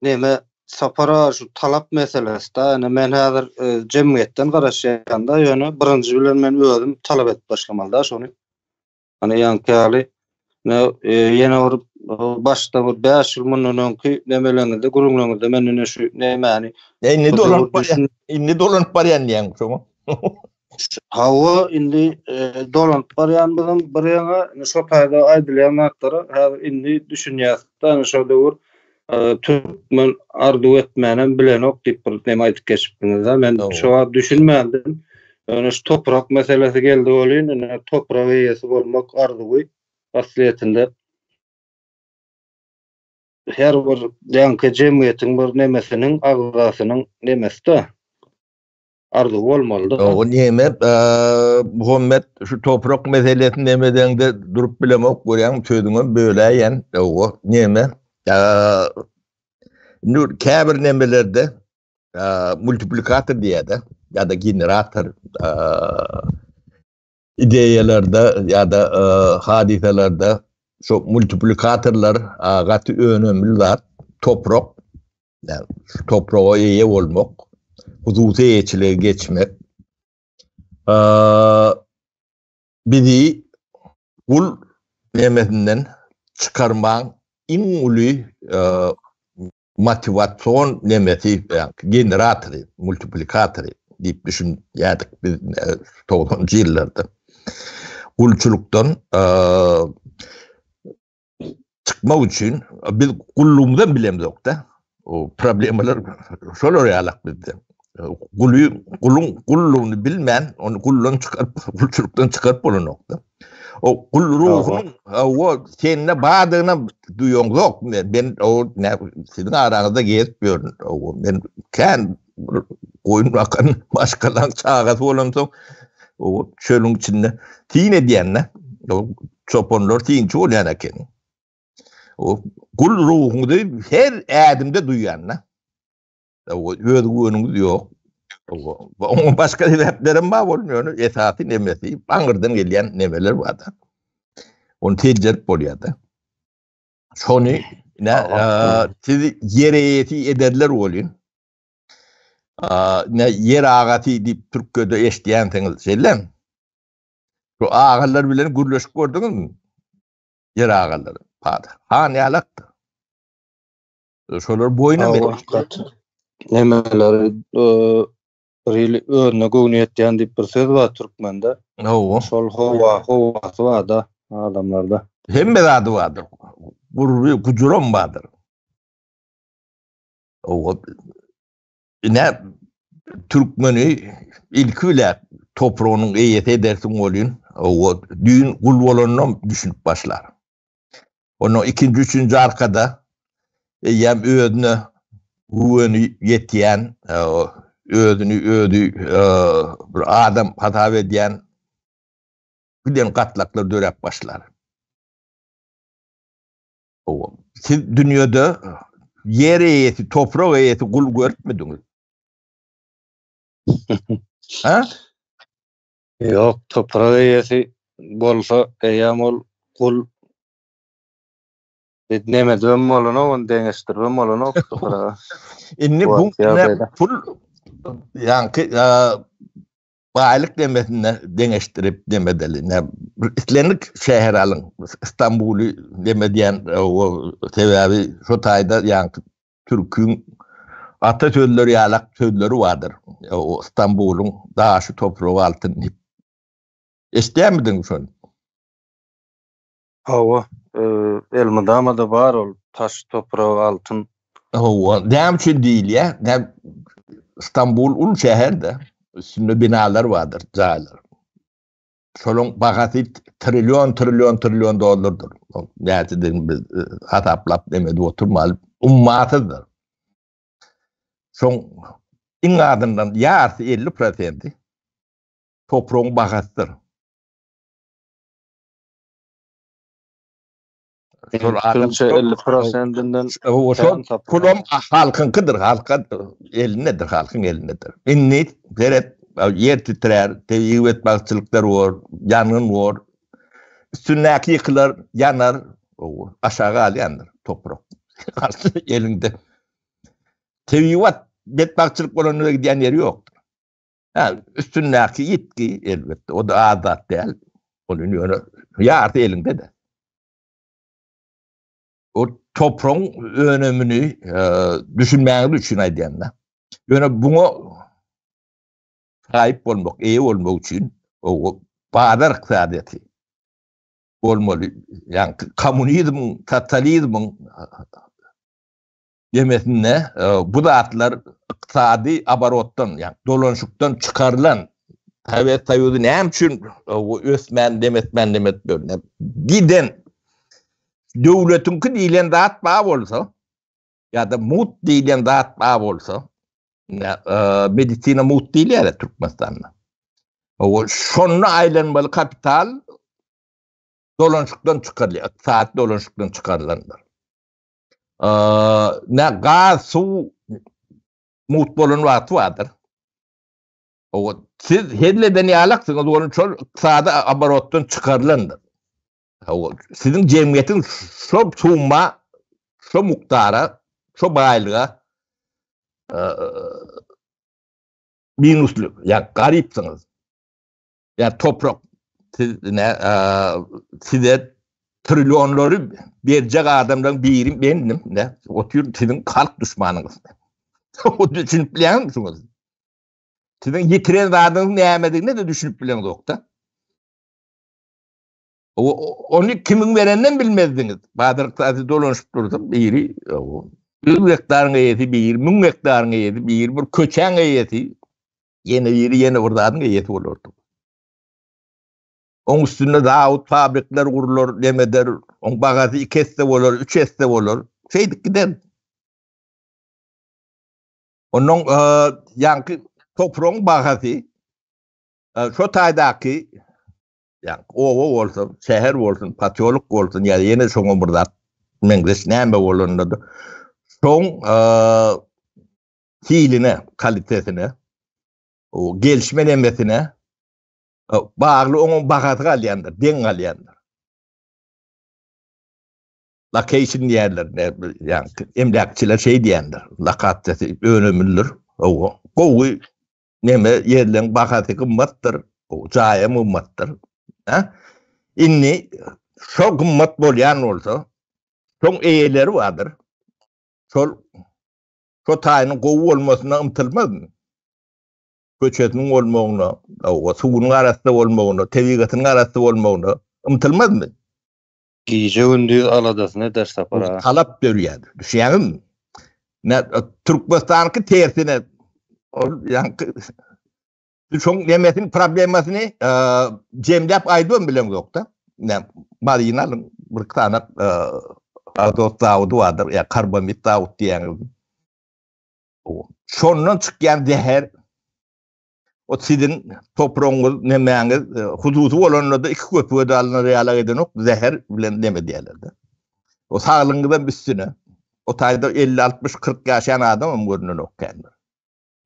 Neme sapara şu talap meselesi da yani men hazır cemiyetten garaşýanda ýöne birinji bilen men özüm talap etip başlamaly da şonu. Hani ýanky ne ýene bir başda bir 5 ýyl mundan öňki nemelerinde gurulmaňyzda men şu näme inni dolanyp barýan diýen şoňa. Hawa indi dolanyp barýan bilen bir ýaňa şu taýda aýdylýan maktara häzir indi düşünýär. Şo döwür Türkmen ardu etmenen bilenok diýip bir näme aýdyp geçipdiňiz. Men şoňa düşünmädim. Öňe şu toprak meselesi geldi bolýan, toprak eýesi bolmak arduwy asliýetinde her bir ýanky jemgyýetiň bir nemesiniň agzasynyň nemesi ardu bolmaly da. O näme Muhammed şu toprak meselesini nemedeňde durup bilemek görýän sözüňe böleýän o näme nur käbir nemelerde multiplikator diýär ya da generator ideyalarda ya da hadiselerde şu multiplikatorlar gaty önemli zat toprak yani toprağa eýe bolmak hususy eýçilige geçmek bizi kul nemesinden çıkarmak imuli motivasyon nemesi generatörü, multiplikatörü deyip düşünýärdik biz 90-njy ýyllarda. Kulçulukdan çıkmak üçin biz kulluğumuzdan bilemizok da o problemler şolar ýalak bizde. Kulluğunu bilmän onu kulluğundan çıkarıp kulçulukdan çıkarıp bolanok da. O kul ruhunun o seninle bağdığına duýan yok. Ben o sizin aranızda gezip görün. Ben kän koyun bakan başkalarının çağası olansam o çölün içinde tine diýenle o çoponlar tinçi bolýan eken. O kul ruhuny her ädimde duýanla. O öz güýnüňiz ýok. O başka sebeplerim var bolmuyor. Esasy nemesi baňyrdan gelýän nemeler bar da. Onu tejrüp bolýar da. Şonu sizi yereyeti ederler bolýan. Ne yer agaty diýip türkçede eşdiýänsiňiz şeýlem. Şu agalar bilen gürleşip gördüňizmi? Yer agalary. Ha nälikdi? Şolar boýuna nemeler Rili önüne göwnüýet diýen diýip bir söz bar türkmende. Şol howasy bar da adamlarda. Hemme zady bardyr. Gurby gujuram bardyr. O ne türkmeni ilküle toprağının eýeti edersin bolýan. O düýün kul bolanyny düşünüp başlar. Onu ikinci, üçüncü arkada ýem özüne güweni ýetýän özünü bir adam hata edýän bilen gatlaklar dörep başlar. O siz dünýede yer eýeti, toprak eýeti kul görmediňiz. Ha? Yok, toprak eýeti bolsa eýam ol kul neme döm bolany onu deňeşdirmem bolany toprağa. Inni bu pul ýanky baýlyk demesine deňeşdirip demedeli. Ne islenlik şäher alyň. İstanbuly demedýän o sebäbi şu taýda ýanky türküň ata sözleri ýalak sözleri bardyr. O İstanbulyň daşy topragy altyn. Eşdämdiň şonu? Hawa Elmadama da bar ol taş toprağı altın. Hawa dämçi diýil ýa. Ne İstanbul ul şäherde üstünde binalar vardır, jaýlar. Şolun bagasy trilyon dollardyr. Näçe dedim biz hataplap demedi oturmaly ummatydyr. Şoň iň adından ýarty 50% toprağın bagasydyr. Fikrimçe 50%'inden o pulum halkınkidir, halka elinedir, halkın elinedir. İnni deret yer titrer, teviyyüvet bakçılıklar var, yangın var. Üstündeki yıkılar, yanar, aşağı alayandır, toprak. Elinde. Teviyyüvet betbakçılık olanlara giden yeri yoktur. Üstündeki yetki elbette, o da adat değil. Onun yardı elinde de. O toprağın önemini düşünmeyen için aydiyanlar. Yani bunu sahip olmak, iyi olmak için o bağdar iqtisadiyeti olmalı. Yani komünizmin, kapitalizmin demesine bu dağıtlar iqtisadi abarottan, yani dolanışıktan çıkarılan evet tayyudu ne için o ösmen demet böyle. Giden devletinki diyen dağıtma olsa ya da mut diyen dağıtma olsa medisina mut değil ya Türkmenistan'da. O şonuna aylanmalı kapital dolanışıktan çıkarılıyor. Saat dolanışıktan çıkarılanlar. Ne gaz, su mut bolun vakti vardır. O siz hedleden yalaksınız onun çok sağda abarottan çıkarılandır. Sizin cemiyetin şu summa, şu muktara, şu baylığa minuslu, yani garipsiniz. Yani toprak size trilyonları verecek adamdan birim benim. O tür sizin halk düşmanınız. O düşünüp bilen misiniz? Sizin yitiren adamın ne yemediğini de düşünüp bilen yokta. Onu kimin verenden bilmezdiniz. Bahadır kısası dolanışıp dursun. Biri 100 hektarına yeti, bir 1000 hektarına yeti, bir köçen yeti. Yeni buradan yeti olurdu. Onun üstünde dağıt fabrikler kurulur, demeder. Onun bagazı 2 este olur, 3 este olur. Şeydik gider. Onun yankı toprağın bagazı şu taydaki yani ova olsun, şehir olsun, patyoluk olsun ya yeni şoňa burada mengdes näme bolundy. Şoň hiline, kalitesine, o gelişme nemesine bağlı onun bagatyga alýandyr, deň alýandyr. Location yerler, yani emlakçılar şey diyendir, lakatçısı önemlidir. O gowy neme yerlerin bagaty kymmattır, o jaýy kymmattır. İnni şo kymmat bolýan bolsa, şoň eýeleri vardır. Şo taýynyň gowy bolmasyna ymtylmazmy? Köçetiniň bolmagyna, o suwunyň arasynda bolmagyna, tebigatynyň arasynda bolmagyna ymtylmazmy? Gije gündüz aladasyna ders tapara. Talap berýär. Düşýärmi? Türkmenistanky tersine yani şoň nemesin problemasyny jemläp aýdym bilen ýokda. Marinalyň bir tane azot zawudy vardyr, ya karbamid zawud diýen. Şondan çykýan zäher o sizin toprağınız, nemeğiniz, hudusu olanlarda 2 köpüğe de alınır yalak eden ok, zehir bilen deme diýerlerdi. O sağlığınızdan üstüne, o taýda 50-60-40 ýaşayan adam görünen ok kendir.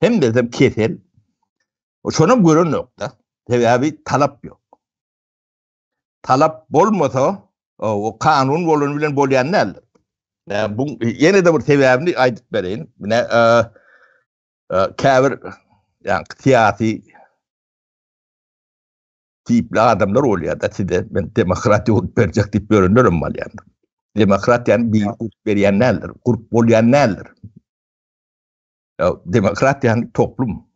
Hem de kesel, o şonam görünen ok da, sebebi talap yok. Talap bolmasa, o kanun bolun bilen bolýan näler? Bu yine de bir sebäbini aýdyp bereýin. Käbir yani siyasi tipli adamlar oluyor da size ben demokrati olup verecek tip görünürüm mal yani. Demokrat yani bir grup veriyenlerdir, grup bolyanlardır. Demokrat yani toplum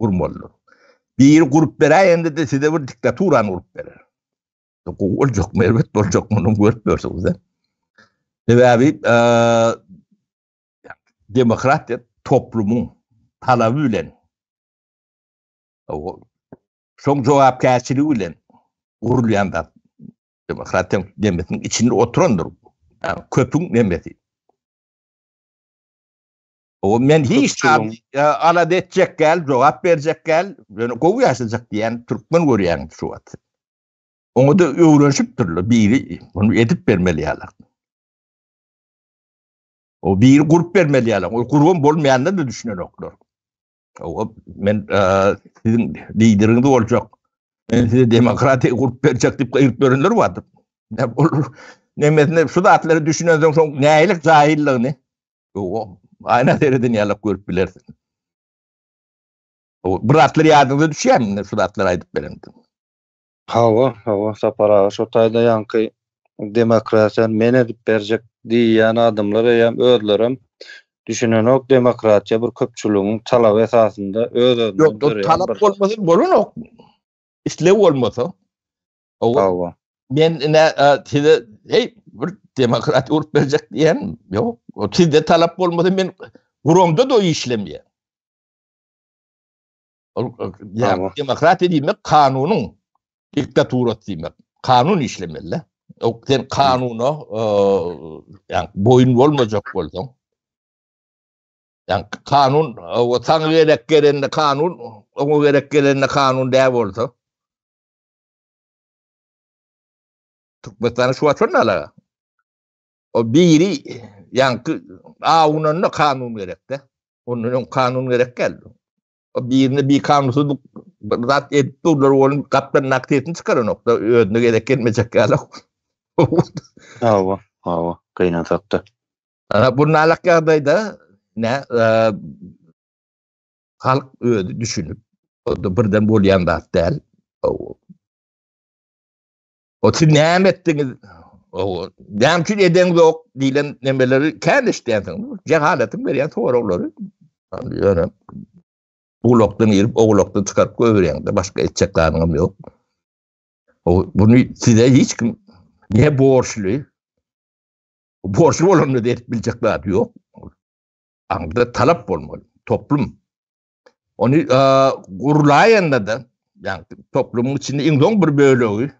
kurmalıdır. Bir grup vereyende de size bir diktaturan grup verir. Olacak mı? Evet olacak mı? Onu görmüyorsunuz. Sebebi demokrat toplumun talabıyla şoň jogapkärçiligi bilen gurulýan da demokratiýa demesiniň içinde oturandyr. Köpüň nemesi. O men hiç ala detjek gel, jogap berjek gel, gowy ýaşajak diýen türkmen görýän şu wagt. Onu da öwrenşip durlar. Biri onu edip bermeli ýalar. O bir grup vermeli yalan. O grubun bolmayanlar da düşünen oklar. O men sizin lideriniz olacak. Men size demokratik grup verecek deyip ayırt verenler vardı. Ne olur? Ne şu da atları düşünen son neylik cahilliğini. O ayna dereden yalak görüp bilersin. O bıratları yadınıza düşer mi? Şu da atları aydıp verendim. Hava sapara şu tayda yankı demokrasiýany men edip berjek diýýän adamlara ýa özlerim düşünenok demokratiýa bir köpçüligiň talap esasında öz-özünden Yok, o talap bolmasın bolun ok. İslew bolmasa. Hava. Men size bir demokrat urup berjek diýen yok. O sizde talap bolmasa men gurumda da o işlemýär. Ya demokrat diýmek kanunyň diktaturasy diýmek. Kanun işlemeli. O sen kanuna yani boyun bolmajak bolsaň. Yani kanun o sana gerek gelende kanun, o gerek gelende kanun däp bolsa. Türkmenistan şu açanala. O biri yani ağunun kanun gerek de. Onun kanun gerek geldi. O birini bir kanunsuzluk zat ettiler onun kaptan naktiyetin çıkaran nokta. Önüne gerek gelmeyecek galiba. Hava. Kıynan sattı. Bunun alakadaydı ne halk öyle düşünüp o da birden bolyan da değil. O siz ne ettiniz? O demçil eden yok dilen nemeleri kendi isteyen cehaletin veren soruları. Yani bu loktan girip o loktan çıkarıp öğren de başka edeceklerim yok. O bunu size hiç kim ne borçlu olanı da bilecekler yok. Anda talep olmalı. Toplum. Onu kurulayanla da yani toplumun içinde en bir bölüğü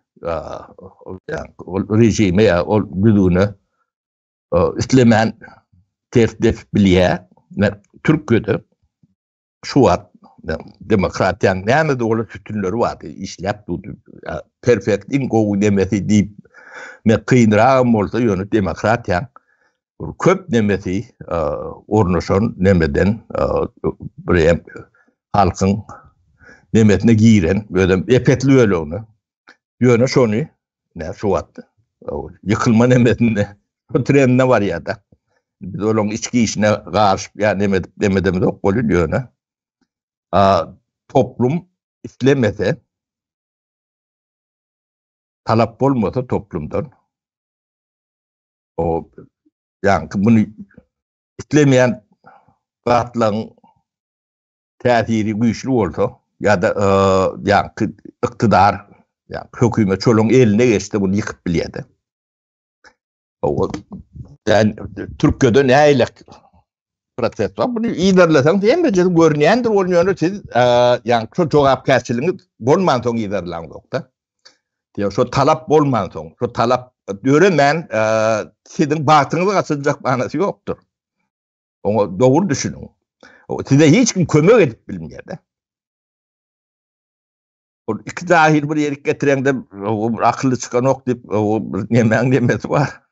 yani o rejime ya o düdüğünü İslam'ın tertip biliyor. Türkiye'de şu an demokratiyan neyme de olan sütunları vardı. İşlep durdu. Perfect ingo demesi deyip kıyınrağım olsa yönü demokratiyan köp nemesi ornaşan nemeden buraya halkın nemetine giren böyle epetli öyle onu yönü şonu ne şu attı yıkılma nemetinde o trenine var ya da biz onun içki işine karşı yani nemedemiz o kolü yönü toplum istemese talap olmasa toplumdan o yani bunu istemeyen rahatlığın tesiri güçlü olsa ya da yani iktidar yani hükümet çolun eline geçti bunu yıkıp biliydi. Yani Türkiye'de ne eylek proses var. Bunu ilerlesen diyemeyeceğiz. Görüneyendir olmuyor. Siz yani şu cevapkarşılığını bolman son ilerlen yokta. Diyor şu talap bolman son. Şu talap diyorum ben sizin batınızı açılacak manası yoktur. Onu doğru düşünün. Size hiç kim kömür edip bilmiyor da. O iki dahil bir yerik getiren de akıllı çıkan ok deyip o yemeğin demesi var.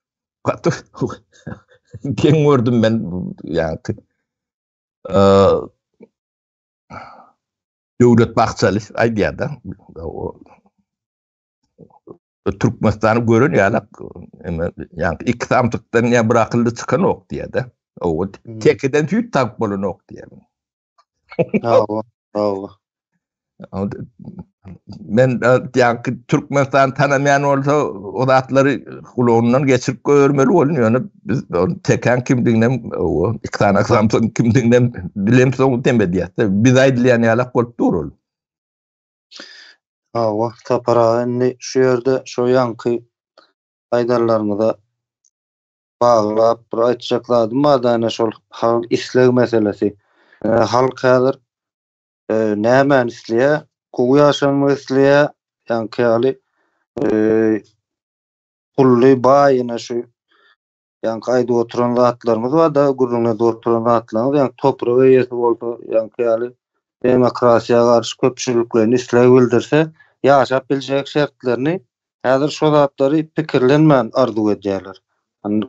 Kim gördüm ben yani devlet bakçalı aydiyada Türkmenistan'ı görün yani iki samtıktan ya bırakıldı çıkan ok diye de o tekeden tüyüt tak bolun ok diye. Ben yani Türkmenistan tanımayan olsa o zatları kulağından geçirip görmeli oluyor. Biz teken kimliğinden o iki tane samtın kimliğinden bilemson demedi ya. Biz aydileyen yalak olup durul. Tapara şu yerde şu yankı aydarlarını da bağlap aytacaklardım. Madana şol islev meselesi. Halk hazır ne hemen isliye kuğu yaşanma isliye yankı ali kulli bayına şu yankı ayda oturan rahatlarımız var da gurruna da oturan rahatlarımız yani toprağı ve yesi oldu yankı ali demokrasiya karşı köpçülüklerini islev bildirse yaşap bilecek şartlarını hazır şu zatları pikirlenmen arzu edýärler. Hani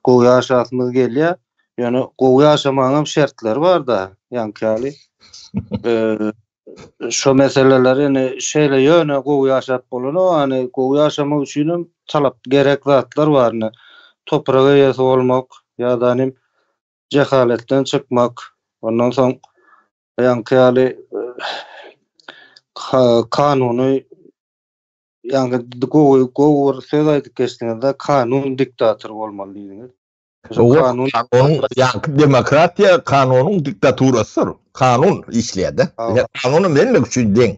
gowy yaşatmaz gelýär. Yani gowy yaşamagyň şertleri bar da, ýani şu meseleler ene şeýle ýöne gowy yaşap bolan, hani gowy yaşamak üçin talap gerek zatlar bar. Topraga ýese bolmak, ýa-da cehaletden çykmak, ondan soň ýani kanuny ýani gowy söz aýdyp geçdiňizde kanun diktator bolmaly diýdiňiz. Kanun ýani demokratiýa kanunyň diktaturasydyr. Kanun işleýär. Kanuny memleket üçin deň.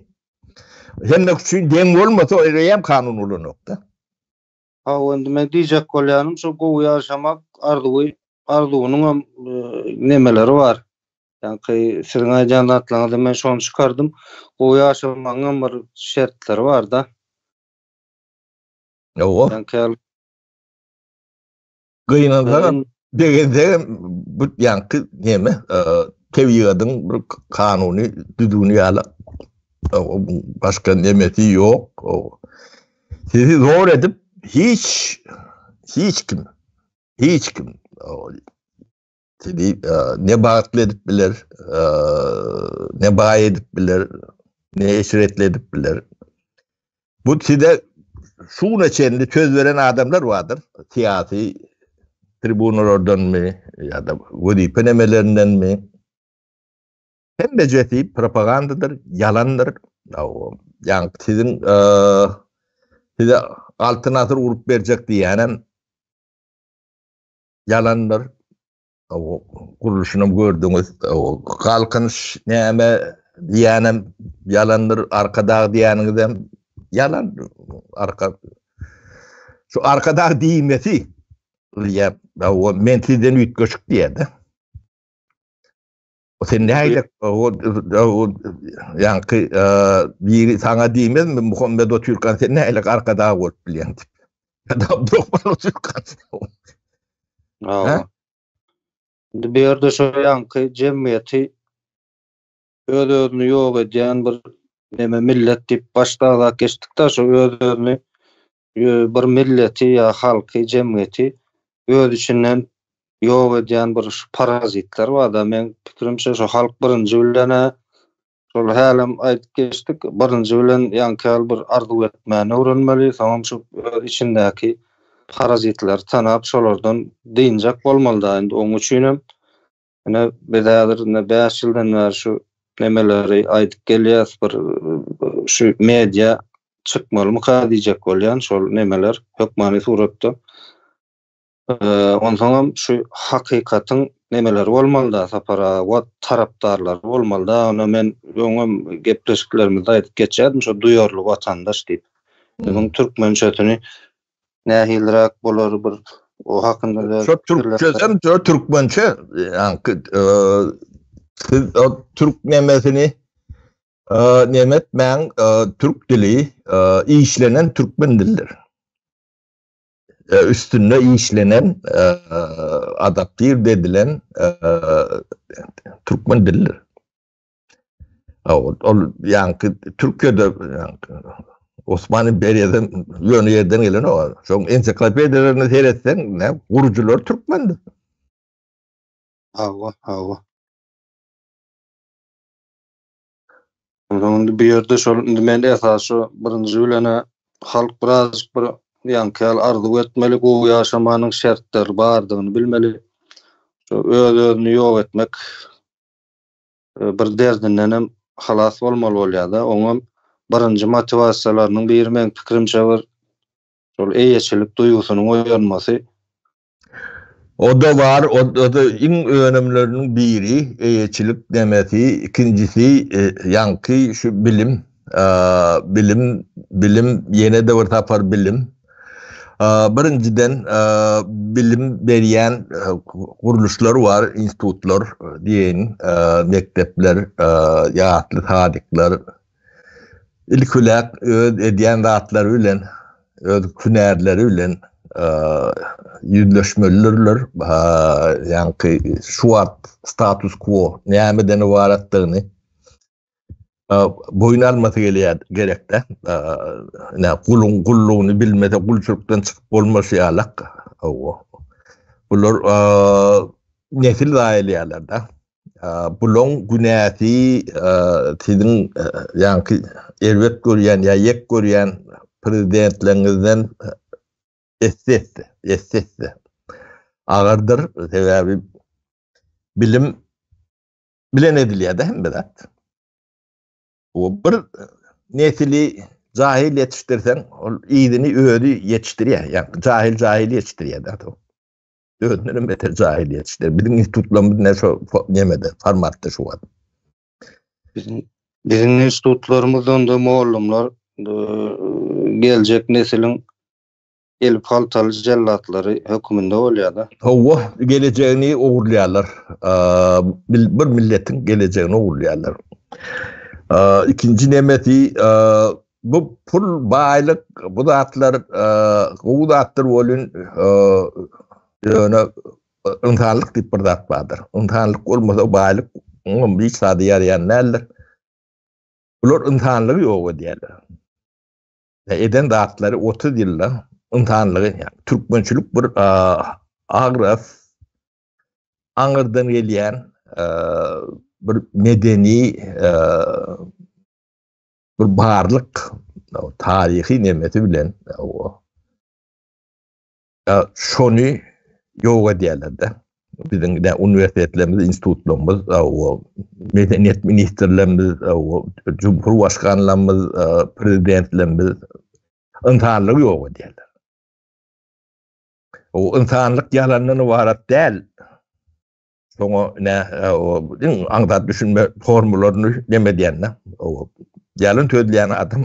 Memleket üçin deň bolmasa hem kanun bolanokda. Endi men diýjek bolýanym şu gowy yaşamak arzuwynyň nemeleri bar. Ýani siziň aýdan atlaňyzda men şonu çykardym. Gowy yaşamagyň bir şertleri bar da. Ýani gynanlar degende bu ýani neme tebiýatyň bir kanuny düdügini ýaly başga nemeti ýok. Sizi zor edip hiç kim ne bağıtlı edip bilir, ne bağ edip bilir, ne eşiretli edip bilir. Bu size şuun içinde söz veren adamlar vardır. Siyasi tribunlardan mi ya da vazife nemelerinden mi? Hem beceti propagandadır, yalandır. Yani sizin size altınatır vurup verecek diyenem yalandır. O kuruluşunu gördünüz. O kalkınış neyme diyenem yalandır. Arkadağ diyenizden yalan. Şu arkadağ diyemesi ya o mentiden ütköşük diyedi. O sen neyle yani bir sana diyemez mi Muhammed o Türkan sen neyle arkadağ olup bilen tip. Ya da Abdurrahman o Türkan. Bir yerde şu yankı cemiyeti özünü yok ediyen bir millet deyip başta geçtikten sonra özünü bir milleti ya halkı cemiyeti öz içinden yok ediyen bir parazitler var da men fikrimçe şu halk birinci bilene şol halam ayt geçtik birinci bilen yankı bir arzu etmeni öğrenmeli tamam şu içindeki parazitler tanap şolardan deyinjek bolmaly da endi oň üçin ene bedadır ne 5 ýyldan beri şu nemeleri aýdyp gelýär bir şu media çykmaly muka diýjek bolýan şol nemeler hökmany suratda ondan şu hakykatyň nemeleri bolmaly da sapara we tarapdarlar bolmaly da ona men öňüm gepleşiklerimizde aýdyp geçýärdim şu duyarly watandaş diýip buň türkmen çötüni nähilrak bolar bir o hakynda şu Türkçesem Türkmençe yani siz o Türk nemesini nemet men Türk dili işlenen Türkmen dilidir. Üstünde işlenen adaptir edilen Türkmen dilidir. Yani Türkiye'de Osmanlı Beyliği'den yönü yerden gelen o. Son ensiklopedilerini seyretsen ne? Kurucular Türkmendir. Hava. Onda bir yerde şol men esasy birinji bilene halk biraz bir ýankyl arzu etmeli gowy ýaşamanyň şertleri bardygyny bilmeli. Şu özünü ýok etmek bir derdinden hem halas bolmaly bolýar da. Oňa birinji motivasiýalarynyň biri men fikrimçe bir şol eýeçilik duýgusynyň oýanmasy. O da var, o da en önemlilerinin biri eýeçilik demeti, ikincisi yankı şu bilim yene de bir tapar bilim. Birinciden bilim berýän kuruluşlar var, institutlar diýen, mektepler, ýatly hadikler, ilkulak edýän zatlar bilen, öz hünärleri bilen yüzleşmeliler, yani şu status quo nämeden ibaretdigini boyun alması gerekde. Kulluğunu bilmede kulçuluktan çıkıp olması yalak. O. Bular nesil dairelerde. Bulon günäti tidin yankı elbet görýän ýa yek görýän prezidentlerimizden essetdi. Agardır sebäbi bilim bilen edilýär-de hem bilet. O bir nesili cahil yetiştirsen ol iyidini öğrü yetiştirýär. Yani cahil yetiştirýär-de. Öğrenirim beter cahil yetiştir. Bizim institutlarımız ne şu nemede formatta şu var. Bizim institutlarımızdan da muallimler gelecek neslin gelip haltalı cellatları hükümünde bolýar-da. O geleceğini uğurlaýarlar. Bir milletin geleceğini uğurlaýarlar. İkinci nemeti bu pul baylık bu zatlar bu zatlar bolun ıntanlık dip bir zat bardyr. Intanlyk bolmasa baylyk oňa bir sady ýarayan näler? Bular ıntanlygy ýok diýerler. Eden zatlary 30 ýylda ıntanlygy, yani türkmençilik bir agraf aňyrdan gelýän bir medeni bir barlyk tarihi nemeti bilen şonu yoga diýerler-de. Bizim de üniversitelerimiz, institutlarımız, medeniyet ministerlerimiz, cumhurbaşkanlarımız, prezidentlerimiz ıntanlygy yoga diýerler. O ıntanlyk ýalandan ibaret däl. Soňa aňda düşünme formularyny neme diýenler. O ýalyn tödleýän adam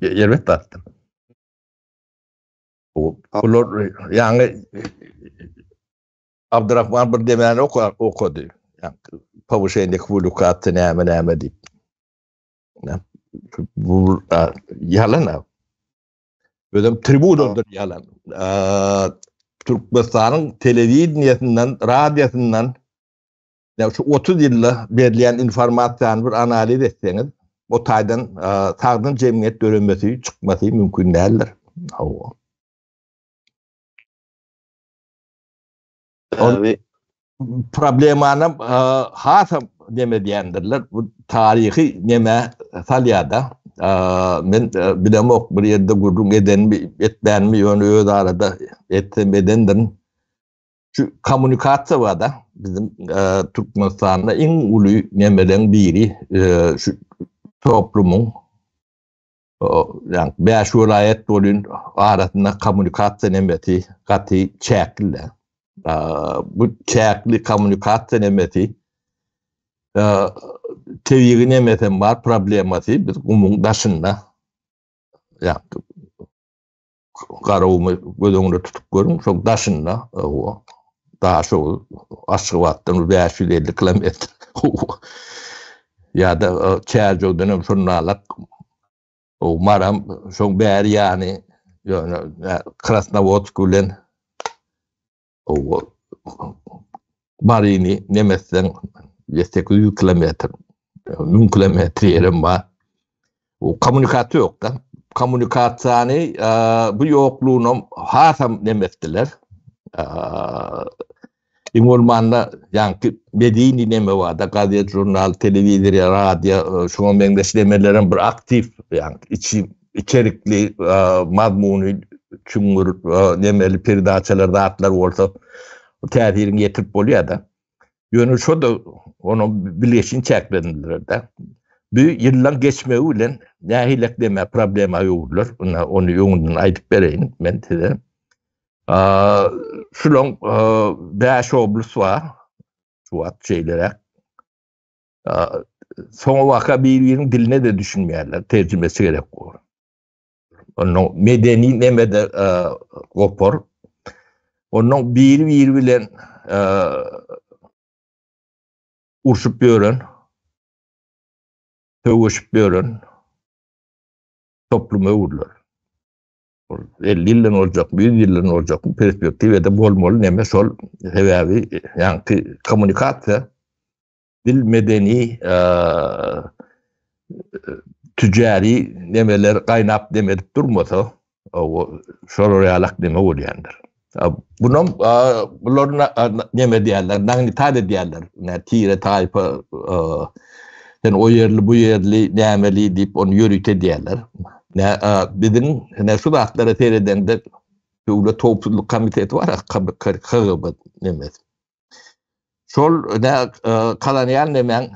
elbet taşdy. Bular yani Abdurrahman bir demeni okudu. Yani Pavuşen'deki vulukat näme deyip. Bu yalan. Ödem tribunondur yalan. Türkmenistan'ın televizyonundan, radyosundan ya şu 30 yılda verilen informasyon bir analiz etseniz o taydan tağdan cemiyet dönmesi çıkması mümkün değildir. Abi problemanam hasa neme diýendirler. Bu tarihi neme salyada men bilemok bir ýerde gurrun edenmi etmänmi ýöne öz arada etmedendim. Şu kommunikasiýa wada bizim Türkmenistanda iň uly nemeden biri şu toplumyň yani beş vilayet bolun arasynda kommunikasiýa nemeti gaty çäkildi. Bu çäkli kommunikasiýa nemeti tevigi nemeten bar problemati biz umum daşynda yani garawmy gözüňde tutup görüň şo daşynda o daha şo Aşgabatdan 550 kilometr ya da Çerjowdan şonnalar o maram şo bäri yani Krasnovodsk bilen o Marini nemesen 800 kilometr 1000 kilometr yerim var. O kommunikasiýa ýok da. Kommunikasiýany bu ýoklugyny hasam nemekdiler. Ingolmanda ýanky medeni neme var da gazet, jurnal, telewizor, radio, şoňa meňdeşlemelerin bir aktif ýani içerikli mazmuny çüngür nemeli perdaçalarda atlar bolsa täsirini ýetirip bolýar da. Ýöne şo da onu bileşin çäklendiler de. Bu ýyllar geçmegi bilen nähilek deme problema ýokdur. Onu ýöňünden aýdyp bereýin men size. Şulan 5 oblast bar. Şu at şeylere. Soňa waka bir-biriniň diline de düşünmeýärler. Terjimesi gerek bolur. Onu medeni nemede gopor. Onun bir bilen urşup ýören, töwüşüp ýören topluma urlar. 50 ýyldan oljak, 100 ýyldan oljak perspektiwede bolmaly neme şol sebäbi ýanky kommunikasiýa dil medeni tücari nemeler gaýnap demedip durmasa o şol realak neme bolýandyr. Bunun bular neme diyorlar, nangni tade diyorlar. Ne tire tayfa yani o yerli bu yerli nemeli deyip onu yürüte diyorlar. Ne bizim ne şu vaatlara seyreden de Devlet Topluluk Komiteti var ya, KGB nemet. Şol ne kalanyan nemen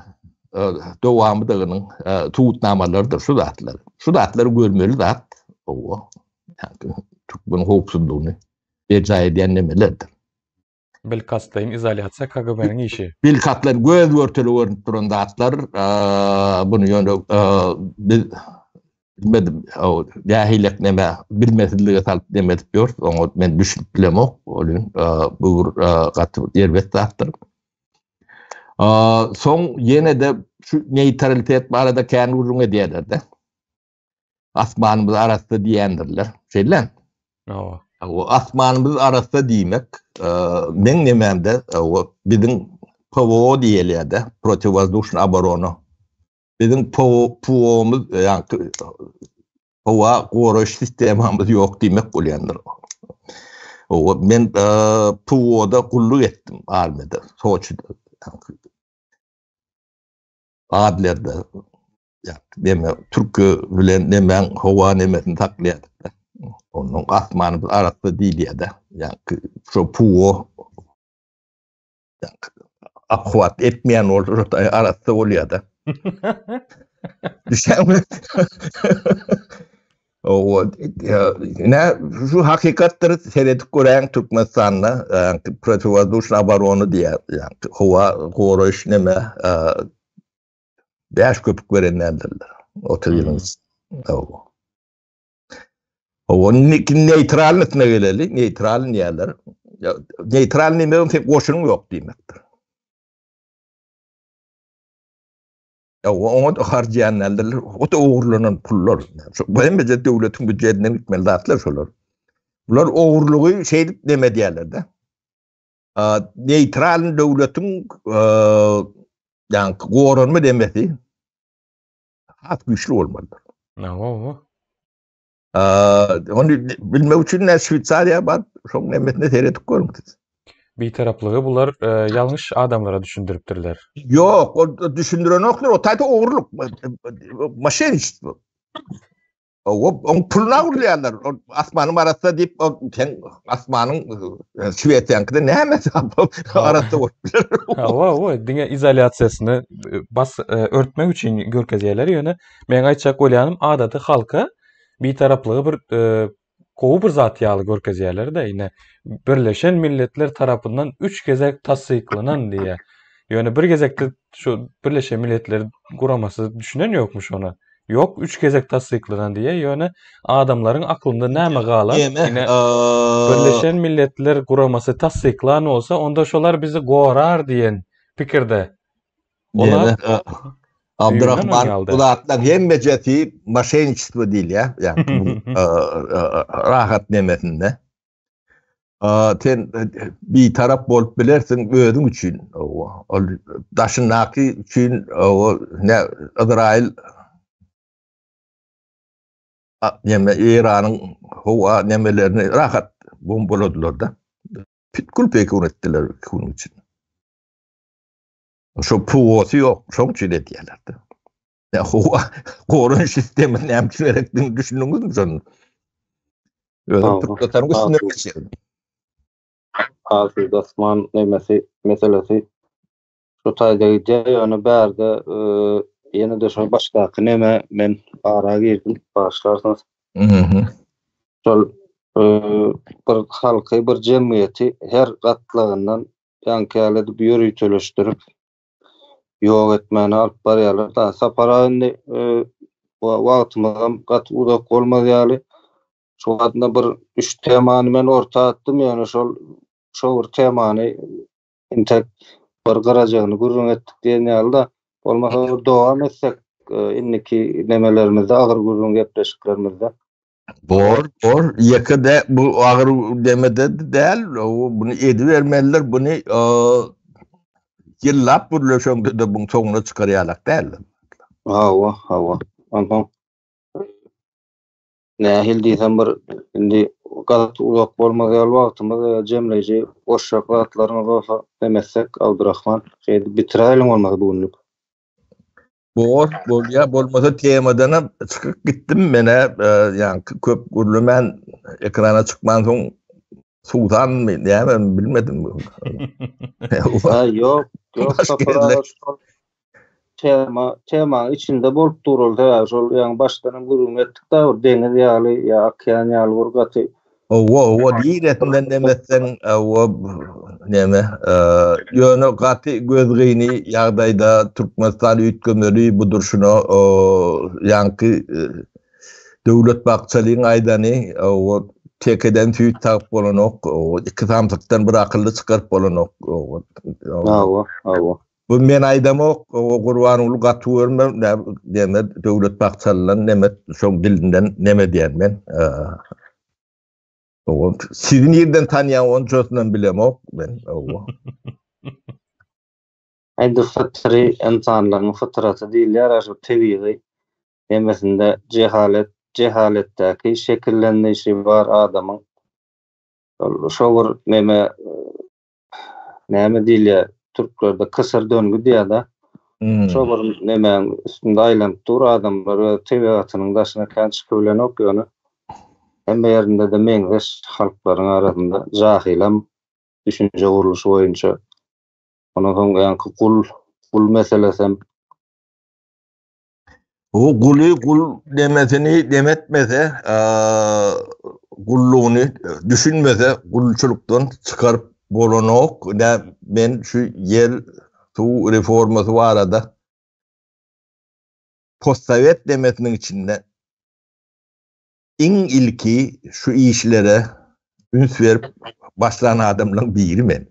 devamıdığının tuğutnamalarıdır şu zatlar. Şu zatları görmeli zat. O Türkmen'in hopsuzluğunu icra eden nemelerdir. Bilkastayın izalyatsa KGB'nin işi. Bilkatlar göz örtülü görünüp duran zatlar bunu yönde bilmedim. Cahillik neme bilmesizliğe salıp demetip yor. Onu ben düşünüp bilemok. Olun bu katı yerbet zattır. Son yine de şu neutralitet arada kendi uzun ediyorlar da. Asmanımız arasında diyendirler. Şeyler. O asmanımız arasında demek. Ben nememde bizim PVO diyeler de. Protivвоздушная оборона. Bizim PVO'muz yani hava koruş sistemimiz yok demek oluyordur. Ben PVO'da kulluk ettim armada, Soçi'de. Adler'de yani Türk'ü bilen nemen hava nemesini taklayadık. Onun asmanımız arasında değil ya da yani şu PVO yani akvat etmeyen olur da arasında oluyor da. Düşen ne şu hakikatleri seyredip gören Türkmenistan'la Protivвоздушная оборона diye yani hava koruş neme beş köpük verenlerdirler. Oturuyoruz. O neutralnetine geleli. Neutral niyeler? Neutral niyeler tek koşunum yok demektir. Onu da harcayanlardır. O da uğurlanan pullar. Bu hem de devletin bütçesinden gitmeli dağıtlar şolar. Bunlar uğurluğu şey deme diyorlar da. Neutral devletin yani korunma demesi hat güçlü olmalıdır. Onu bilmek için ne Şvitsarya var. Çok nemetine seyredip görmüştür. Bir taraflığı bunlar yanlış adamlara düşündürüptürler. Yok, o düşündüren yoktur. O tayda uğurluk. Maşen işte. Onun puluna uğurlayanlar. Asmanın arasında deyip asmanın Şvetsyankıda ne hemen arasında uğurluyor. Dine izolasyasını örtmek için görkeziyerleri yöne. Men aytjak bolýanym adaty halka bir taraflığı bir kowu bir zat ýaly görkeziyerleri de ine Birleşen Milletler tarapyndan 3 gezek tassyklanan diýe. Ýöne bir gezekde şu Birleşen Milletler guramasy düşünen ýokmuş ona. Yok 3 gezek tassyklanan diýe. Ýöne adamlaryň aklynda näme galar? Ine Birleşen Milletler guramasy tassyklan bolsa onda şolar bizi gorar diýen pikirde. Olar Abdurrahman Ulatlar hem meceti maşençistvo değil ya. Yani rahat nemesinde. Sen bir taraf bolup bilersin özün için. Daşınaki için ne İsrail İran'ın hava nemelerini rahat bombaladılar da. Pitkul peki ürettiler bunun için. Şu PVO'su yok. Çok çile diyorlardı. Ya korun sistemini ne yapacağını düşündünüz mü sonunda? Öyle Türklerin üstüne geçelim. Hazır Osman meselesi şu tayda gidiyor. Yani berde yine de şu başka neme ben ara girdim. Başlarsanız. Şol bir halkı bir cemiyeti her katlığından yankı bir yürütülüştürüp yok etmeni alıp barýarlar da sapara indi wagtymyzdan gat uzak bolmaz ýaly. Şu adna bir 3 temany men orta attym ýöne şol bir temany intek bir garajagyny gurrun etdik diýen ýaly da bolmasa dowam etsek inniki nemelerimizde agyr gurrun gepleşiklerimizde. Bor ýekide bu agyr demede däl bunu edibermeliler bunu yıllap birleşende de bunun soňuna çykarýarlar däl. Hawa. Antam. Nähil diýsem bir indi galat uzak bolmagy wagtymyz jemleýi boşak wagtlaryny bolsa demesek Abdurrahman bitirelim olmagy bugünlük. Ya bolmasa temadan çıkıp gittim mene yani köp gürlümen ekrana çıkman soň sudan mı ya ben bilmedim. Yok tema içinde bolup duruldy ya şol ýa başdan gurulum etdik da deňiz ýaly ýa okyan ýaly gurgaty. O diýretinden demesen o neme ýöne gaty gözgeyni ýagdaýda Türkmenistan üýtgemeli budur şuna ýanky döwlet bakçalygyň aýdany o tekeden tüýt tap bolanok o iki tamsykdan bir akylly çykaryp bolanok. Bu men aýdamok o Gurbanuly gaty görmem deme döwlet bakçalylaryň neme şoň dilinden neme diýen men. O sizin yerden tanıyan onu çözünden bilemok ben. Aýdy fıtry insanlaryň fıtraty diýilýär, şu tebigy demesinde cehaletdäki şekillenýişi bar adamyň. Şogur näme diýilýär, türklerde kısır döngü diýär-de. Şogur näme üstünde aýlanyp dur adamlar tebigatynyň daşyna kan çykyp bilenok ýöne. Hem yerinde de meňzeş halklaryň arasynda jahilam düşünje guruluşy boýunça ona ýanky kul meselesem o kul demesini demetmese kulluğunu düşünmese kulçulukdan çıkarıp bolanok ben şu yer tu reforması var arada postsovet demesinin içinde en ilki şu işlere üns verip başlayan adamların biri men.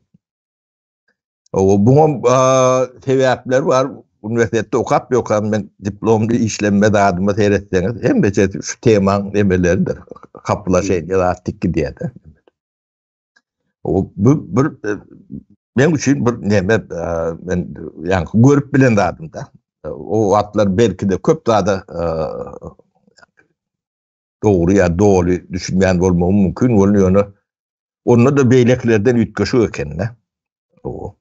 Buna sebepler var. Üniversitede okap ben diplomlu işlenme adıma seyretseniz hem de şu teman demeleridir. Kapıla ya da artık diye de. Ben için ben yani görüp bilen adım da. O atlar belki de köp daha da doğru ya doğru düşünmeyen olmamı mümkün oluyor. Onu da beyleklerden ütköşü kendine. O.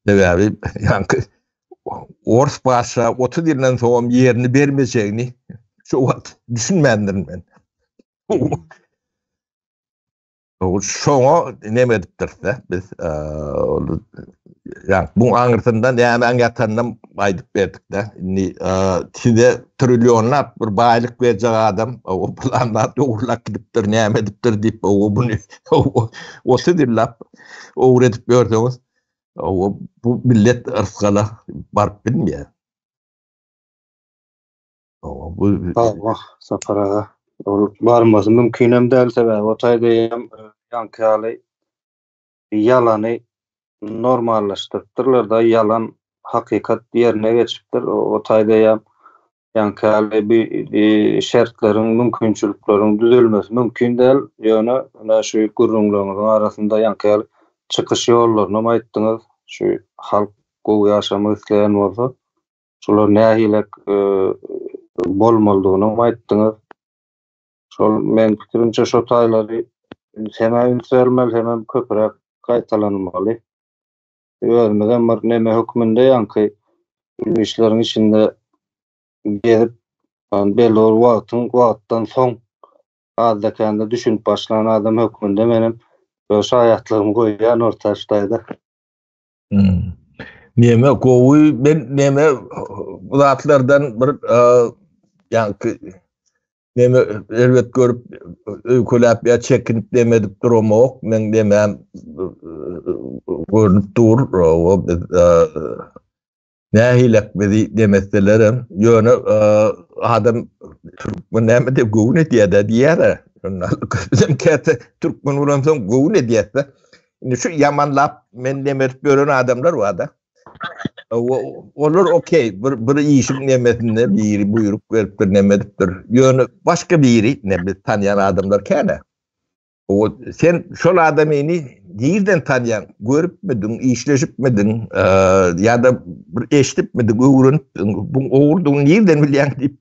Sebebi yani Ors başa 30 yıldan sonra yerini vermeyeceğini şu vakit düşünmeyendim ben. Şoňa neme edipdirse biz yani bu aňyrtyndan ýa-ni aňyatyndan aýdyp berdik de. Size trilyonlap bir baýlyk berjek adam o planlar dogurlap gidipdir, näme edipdir diýip o bunu 30 ýyllap öwredip berdiňiz. Bu millet ırskala barıp bilmiyor. Sapara barması mümkün hem değil sebebi. O taydayım yankıyalı yalanı normallaştırırlar da yalan hakikat yerine geçiptir. O taydayım yankıyalı bir şartların, mümkünçülüklerin düzülmesi mümkün değil. Yani şu gurrunlarının arasında yankıyalı çıkış yollarını mı ayttınız? Şu halk gowy yaşamy isleyen bolsa, şolar nähilek bolmalydygyny mı aytdyňyz? Şol men pikirimçe şo taýlary hem ýükselmeli hem köprek gaýtalanmaly. Görmeden bir näme hökmünde ýanky işleriň içinde gelip belli wagtdan soň adakanda düşünüp başlanan adam hökmünde menim şaýatlygymy goýýan ortaçdaýda. Näme gowy ben näme zatlardan bir ýanky näme elbet görüp öýkelap ýa çekinip demedip duramok men demem görüp dur nähilek bedi demeselerim ýöne adam Türkmen näme dep göwüne diýär. Bizim kete Türkmen ulansan göwüne diýär. Şu yamanlap men demek gören adamlar var da. Olur okey. Bir işim nemesinde biri buyurup verip bir nemediptir. Yönü başka biri ne tanıyan adamlar kene. Sen şol adamını yerden tanıyan görüp müdün, işleşip müdün ya da bir eşitip müdün, öğrenip bu oğurduğun yerden bilen bir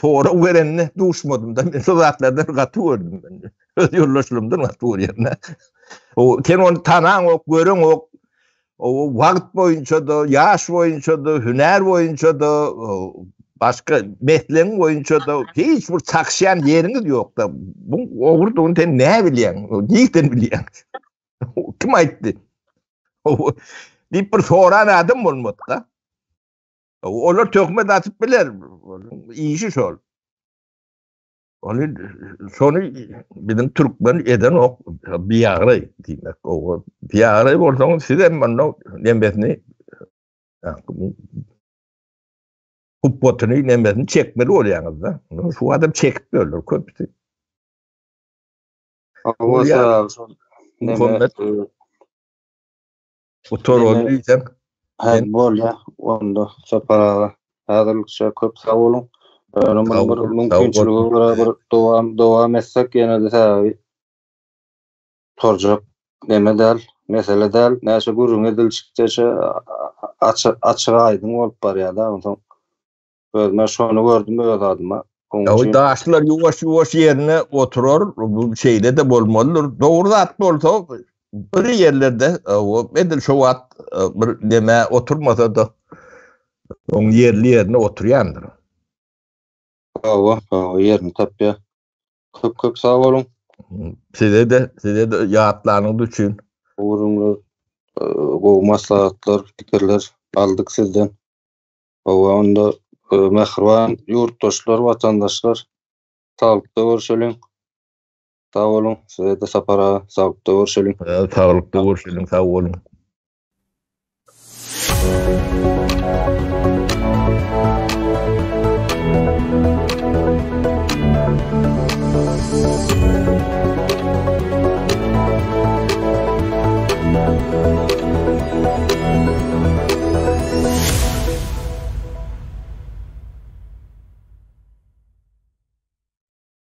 sonra verenine duşmadım da ben şol zatlardan katı gördüm ben. Yollaşılımdır bu yerine. O sen onu tanan ok, gören ok, o vakt boyunca da, yaş boyunca da, hüner boyunca da, başka mesleğin boyunca da hiç bir çakşayan yeriniz yok da. Bu oğurduğunu sen ne biliyorsun? Neyden biliyorsun? Kim ayttı? Deyip bir soran adam olmadı da. Olar tökmet atıp biler. İyisi şol. Onu sonu bizim Türkmen eden o biyagray demek. O biyagray bolsaň size mano nembesini kupotunu nembesini çekmeli bolýaňyz da. Şu adam çekip öldür köpüsü. Awasa Muhammed o torol diýsen. Ha bolýa, onda separa hazırlıkça köp sağ olun. Mümkünçülüğü beraber dowam etsek ýene-de tabii torjak neme däl, mesele däl, näçe gurrun edilçikçe açyk aýdyň bolup barýar-da. Ben şonu gördüm öz adyma. O daşlar yuwaş yerine oturur, bu şeyde de bolmalydyr. Dogry at bolsa bir yerlerde o edil şowat bir neme oturmasa da on yerine oturýandyr. Yerini tapya. Köp sağ olun. Size de ýatlaryňyz üçin Uğrunlar, bu maslahatlar, fikirler aldık sizden. Onda mehriban yurtdaşlar, vatandaşlar sağlıkta görüşelim. Sağ olun. Size de sapara sağlıkta görüşelim. Sağlıkta görüşelim. Sağ olun.